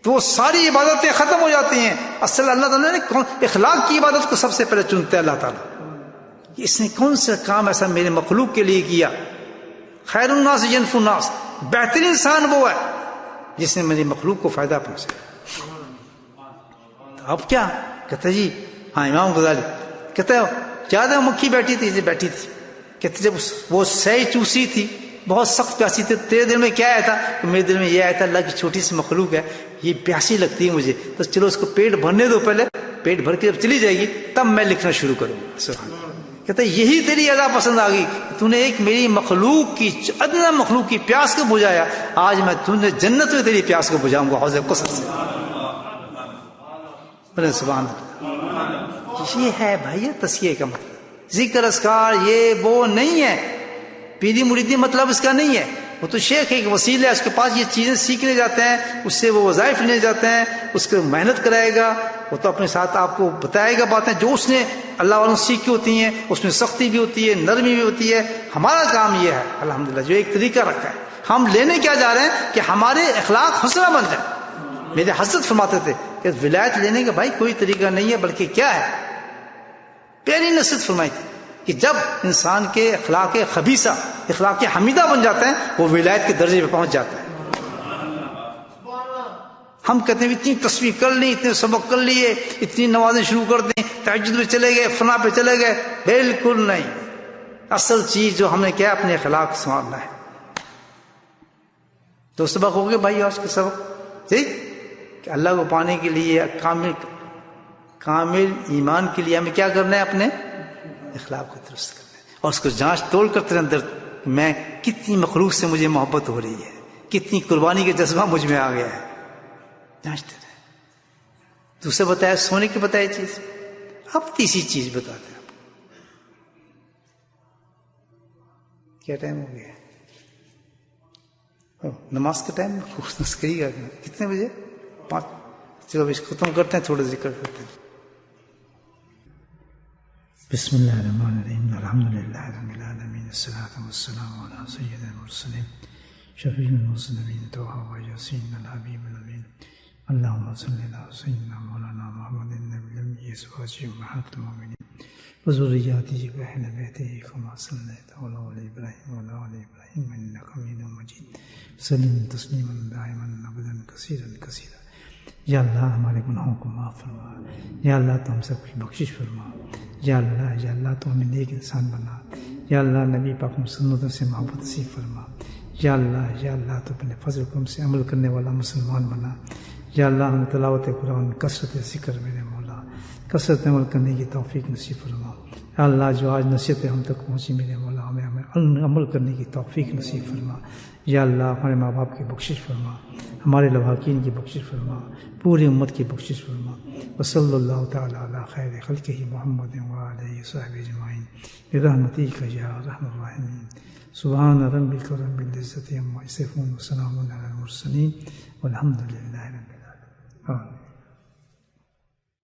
تو وہ ساری عبادتیں ختم ہو جاتی ہیں۔ اصل اللہ تعالیٰ نے اخلاق کی عبادت کو سب سے پہلے چنتے ہیں اللہ تعالیٰ، اس نے کون سا کام ایسا میرے مخلوق کے لیے کیا؟ خیر الناس ینف الناس، بہترین انسان وہ ہے جس نے میری مخلوق کو فائدہ پہنچایا۔ اب کیا کہتے جی، ہاں امام غزالی کہتے ہیں یاد ہے مکھی بیٹھی تھی، جی بیٹھی تھی، کہتے جب وہ سہی چوسی تھی، بہت سخت پیاسی تھی، تیرے دل میں کیا آیا تھا؟ کہ میرے دل میں یہ آیا تھا اللہ کی چھوٹی سی مخلوق ہے، یہ پیاسی لگتی ہے مجھے، تو چلو اس کو پیٹ بھرنے دو، پہلے پیٹ بھر کے جب چلی جائے گی تب میں لکھنا شروع کروں گا۔ سبحان اللہ۔ کہتا ہے یہی تیری ادا پسند آ گئی، تو نے ایک میری مخلوق کی، ادنا مخلوق کی پیاس کو بجھایا، آج میں تجھے جنت میں تیری پیاس کو بجھاؤں گا حوض کوثر سے۔ سبحان اللہ۔ یہ ہے بھائی تزکیے کا مطلب، ذکر اذکار یہ وہ نہیں ہے، پیری مریدی مطلب اس کا نہیں ہے، وہ تو شیخ ایک وسیلہ ہے، اس کے پاس یہ چیزیں سیکھنے جاتے ہیں، اس سے وہ وظائف لینے جاتے ہیں، اس کو محنت کرائے گا، وہ تو اپنے ساتھ آپ کو بتائے گا باتیں جو اس نے اللہ والوں سیکھی ہوتی ہیں، اس میں سختی بھی ہوتی ہے، نرمی بھی ہوتی ہے۔ ہمارا کام یہ ہے الحمدللہ جو ایک طریقہ رکھا ہے، ہم لینے کیا جا رہے ہیں کہ ہمارے اخلاق حسنہ بن جائیں۔ میرے حضرت فرماتے تھے کہ ولایت لینے کا بھائی کوئی طریقہ نہیں ہے، بلکہ کیا ہے، پیاری نصیحت فرمائی تھی کہ جب انسان کے اخلاق خبیثہ اخلاق حمیدہ بن جاتے ہیں وہ ولایت کے درجے پہ پہنچ جاتا ہے۔ ہم کہتے ہیں اتنی تصویر کر لی، اتنے سبق کر لیے، اتنی نمازیں شروع کر دیں، تہجد پہ چلے گئے، فلاں پہ چلے گئے، بالکل نہیں۔ اصل چیز جو ہم نے کیا اپنے اخلاق سنوارنا ہے۔ تو سبق ہو گئے بھائی آج کے سبق، ٹھیک کہ اللہ کو پانے کے لیے کامل ایمان کے لیے ہمیں کیا کرنا ہے، اپنے اخلاق کو درست کرنا ہے، اور اس کو جانچ تول کرتے اندر میں کتنی مخلوق سے مجھے محبت ہو رہی ہے، کتنی قربانی کا جذبہ مجھ میں آ گیا ہے، جانچتے رہے۔ دوسرے بتایا سونے کی بتائی چیز، اب تیسری چیز بتاتے ہیں۔ کیا ٹائم ہو گیا؟ نماز کا ٹائم کریے گا کتنے بجے؟ 5۔ چلو اس ختم کرتے ہیں، تھوڑا ذکر کرتے ہیں۔ بسم اللہ الرحمن الرحیم، الحمد للہ رب العالمین، الصلاۃ والسلام علی سید المرسلین شفیع المذنبین طہ و یاسین الحبیب الامین، اللہم صلی علی سیدنا مولانا محمد النبی الامی ازواجہ امہات المؤمنین وذریاتہ واہل بیتہ کما صلیت علی ابراہیم وعلی آل ابراہیم انک حمید مجید، وسلم تسلیما دائما ابدا کثیرا کثیرا۔ یا اللہ ہمارے گناہوں کو معاف فرما، یا اللہ تو ہم سب کی بخشش فرما، یا اللہ تو ہمیں نیک انسان بنا، یا اللہ نبی پاک سنتوں سے محبت نصیب فرما، یا اللہ تو اپنے فضل کرم سے عمل کرنے والا مسلمان بنا. یا اللہ ہمیں تلاوت قرآن کثرت ذکر میرے مولا کثرت عمل کرنے کی توفیق نصیب فرما. یا اللہ جو آج نصیحتیں ہم تک پہنچی میرے مولا ہمیں عمل کرنے کی توفیق نصیب فرما. یا اللہ ہمارے ماں باپ کی بخشش فرما, ہمارے لواحقین کی بخشش فرما, پوری امت کی بخشش فرما. وصلی اللہ تعالی علی خیر خلقہ محمد وآلہ وصحبہ اجمعین برحمتک یا ارحم الراحمین. سبحان ربک رب العزة عما یصفون وسلام علی المرسلین والحمد للہ رب العالمین.